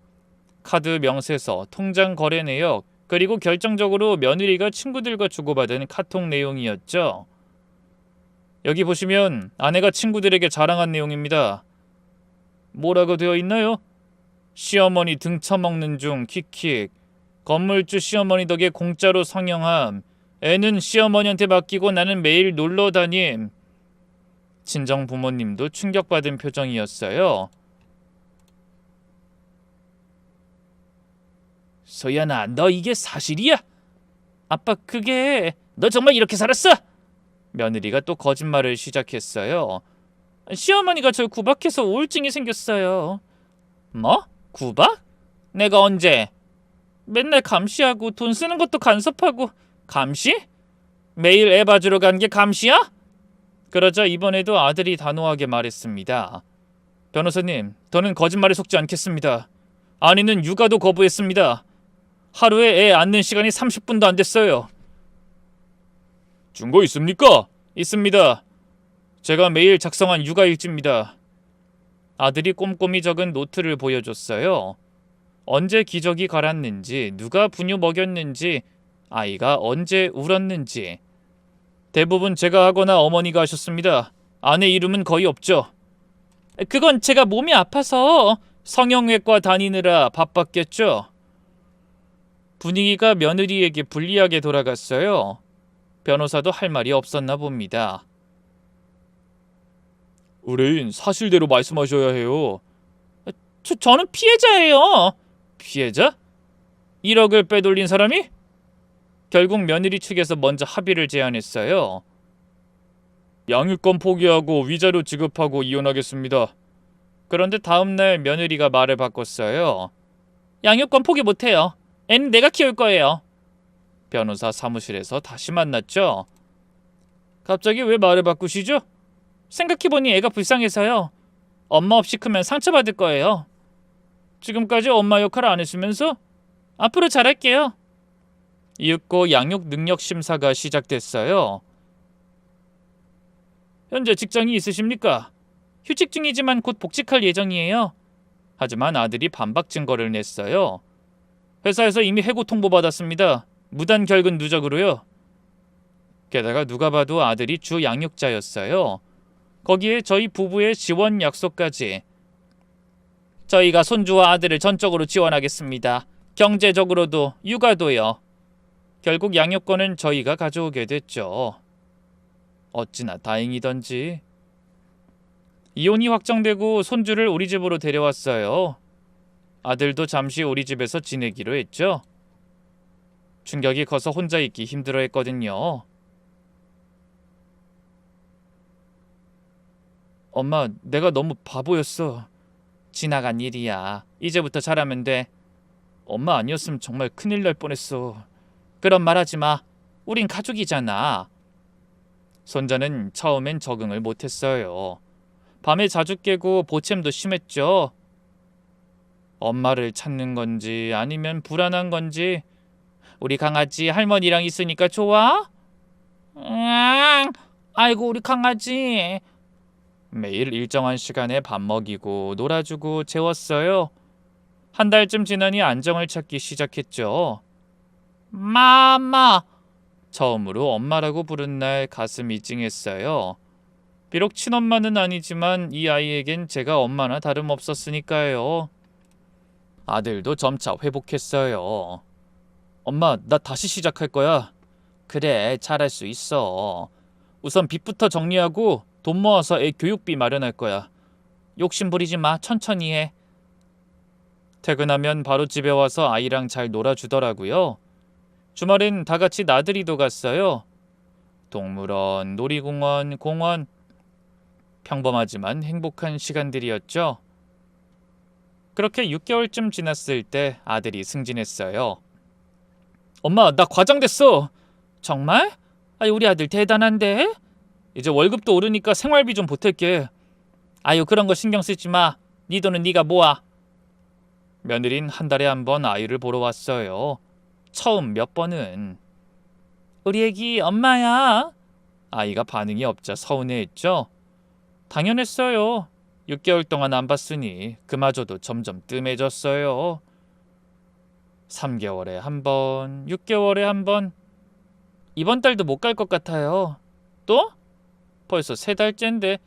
카드 명세서, 통장 거래 내역, 그리고 결정적으로 며느리가 친구들과 주고받은 카톡 내용이었죠. 여기 보시면 아내가 친구들에게 자랑한 내용입니다. 뭐라고 되어 있나요? 시어머니 등쳐먹는 중 킥킥. 건물주 시어머니 덕에 공짜로 성형함. 애는 시어머니한테 맡기고 나는 매일 놀러 다님. 친정 부모님도 충격받은 표정이었어요. 소연아, 너 이게 사실이야? 아빠, 그게... 너 정말 이렇게 살았어? 며느리가 또 거짓말을 시작했어요. 시어머니가 절 구박해서 우울증이 생겼어요. 뭐? 구박? 내가 언제? 맨날 감시하고 돈 쓰는 것도 간섭하고. 감시? 매일 애 봐주러 간 게 감시야? 그러자 이번에도 아들이 단호하게 말했습니다. 변호사님, 저는 거짓말에 속지 않겠습니다. 아내는 육아도 거부했습니다. 하루에 애 안는 시간이 30분도 안 됐어요. 증거 있습니까? 있습니다. 제가 매일 작성한 육아일지입니다. 아들이 꼼꼼히 적은 노트를 보여줬어요. 언제 기저귀 갈았는지, 누가 분유 먹였는지, 아이가 언제 울었는지. 대부분 제가 하거나 어머니가 하셨습니다. 아내 이름은 거의 없죠. 그건 제가 몸이 아파서 성형외과 다니느라 바빴겠죠? 분위기가 며느리에게 불리하게 돌아갔어요. 변호사도 할 말이 없었나 봅니다. 의뢰인 사실대로 말씀하셔야 해요. 저는 피해자예요. 피해자? 1억을 빼돌린 사람이? 결국 며느리 측에서 먼저 합의를 제안했어요. 양육권 포기하고 위자료 지급하고 이혼하겠습니다. 그런데 다음날 며느리가 말을 바꿨어요. 양육권 포기 못해요. 애는 내가 키울 거예요. 변호사 사무실에서 다시 만났죠. 갑자기 왜 말을 바꾸시죠? 생각해보니 애가 불쌍해서요. 엄마 없이 크면 상처받을 거예요. 지금까지 엄마 역할 안 했으면서 앞으로 잘할게요. 이윽고 양육 능력 심사가 시작됐어요. 현재 직장이 있으십니까? 휴직 중이지만 곧 복직할 예정이에요. 하지만 아들이 반박 증거를 냈어요. 회사에서 이미 해고 통보 받았습니다. 무단 결근 누적으로요. 게다가 누가 봐도 아들이 주 양육자였어요. 거기에 저희 부부의 지원 약속까지. 저희가 손주와 아들을 전적으로 지원하겠습니다. 경제적으로도 육아도요. 결국 양육권은 저희가 가져오게 됐죠. 어찌나 다행이던지. 이혼이 확정되고 손주를 우리 집으로 데려왔어요. 아들도 잠시 우리 집에서 지내기로 했죠. 충격이 커서 혼자 있기 힘들어했거든요. 엄마, 내가 너무 바보였어. 지나간 일이야. 이제부터 잘하면 돼. 엄마 아니었으면 정말 큰일 날 뻔했어. 그런 말 하지 마. 우린 가족이잖아. 손자는 처음엔 적응을 못했어요. 밤에 자주 깨고 보챔도 심했죠. 엄마를 찾는 건지 아니면 불안한 건지. 우리 강아지 할머니랑 있으니까 좋아? 아이고 우리 강아지. 매일 일정한 시간에 밥 먹이고 놀아주고 재웠어요. 한 달쯤 지나니 안정을 찾기 시작했죠. 마마. 처음으로 엄마라고 부른 날 가슴이 찡했어요. 비록 친엄마는 아니지만 이 아이에겐 제가 엄마나 다름없었으니까요. 아들도 점차 회복했어요. 엄마, 나 다시 시작할 거야. 그래, 잘할 수 있어. 우선 빚부터 정리하고 돈 모아서 애 교육비 마련할 거야. 욕심 부리지 마. 천천히 해. 퇴근하면 바로 집에 와서 아이랑 잘 놀아주더라고요. 주말엔 다 같이 나들이도 갔어요. 동물원, 놀이공원, 공원. 평범하지만 행복한 시간들이었죠. 그렇게 6개월쯤 지났을 때 아들이 승진했어요. 엄마, 나 과장 됐어. 정말? 아유, 우리 아들 대단한데? 이제 월급도 오르니까 생활비 좀 보탤게. 아유, 그런 거 신경 쓰지 마. 네 돈은 네가 모아. 며느린 한 달에 한 번 아이를 보러 왔어요. 처음 몇 번은. 우리 애기 엄마야. 아이가 반응이 없자 서운해했죠. 당연했어요. 6개월 동안 안 봤으니 그마저도 점점 뜸해졌어요. 3개월에 한 번, 6개월에 한 번. 이번 달도 못 갈 것 같아요. 또? 벌써 3달째인데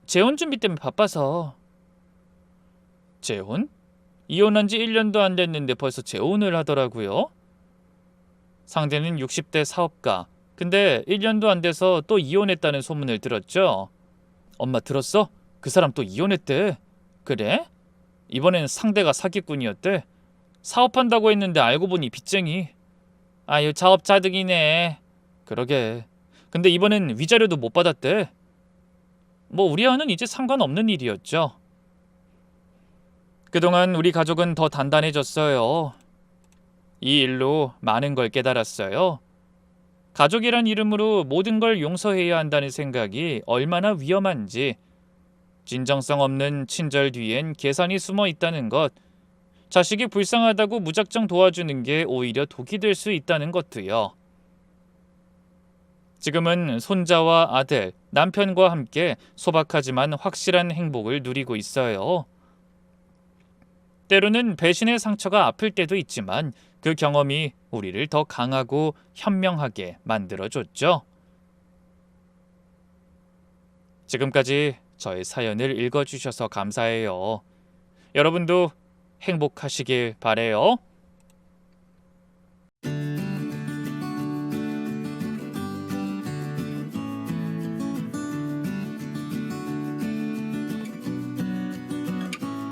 재혼 준비 때문에 바빠서. 재혼? 이혼한 지 1년도 안 됐는데 벌써 재혼을 하더라고요. 상대는 60대 사업가. 근데 1년도 안 돼서 또 이혼했다는 소문을 들었죠. 엄마 들었어? 그 사람 또 이혼했대. 그래? 이번엔 상대가 사기꾼이었대. 사업한다고 했는데 알고 보니 빚쟁이. 아유, 자업자득이네. 그러게. 근데 이번엔 위자료도 못 받았대. 뭐 우리와는 이제 상관없는 일이었죠. 그동안 우리 가족은 더 단단해졌어요. 이 일로 많은 걸 깨달았어요. 가족이란 이름으로 모든 걸 용서해야 한다는 생각이 얼마나 위험한지, 진정성 없는 친절 뒤엔 계산이 숨어 있다는 것, 자식이 불쌍하다고 무작정 도와주는 게 오히려 독이 될 수 있다는 것도요. 지금은 손자와 아들, 남편과 함께 소박하지만 확실한 행복을 누리고 있어요. 때로는 배신의 상처가 아플 때도 있지만 그 경험이 우리를 더 강하고 현명하게 만들어줬죠. 지금까지 저의 사연을 읽어주셔서 감사해요. 여러분도 행복하시길 바래요.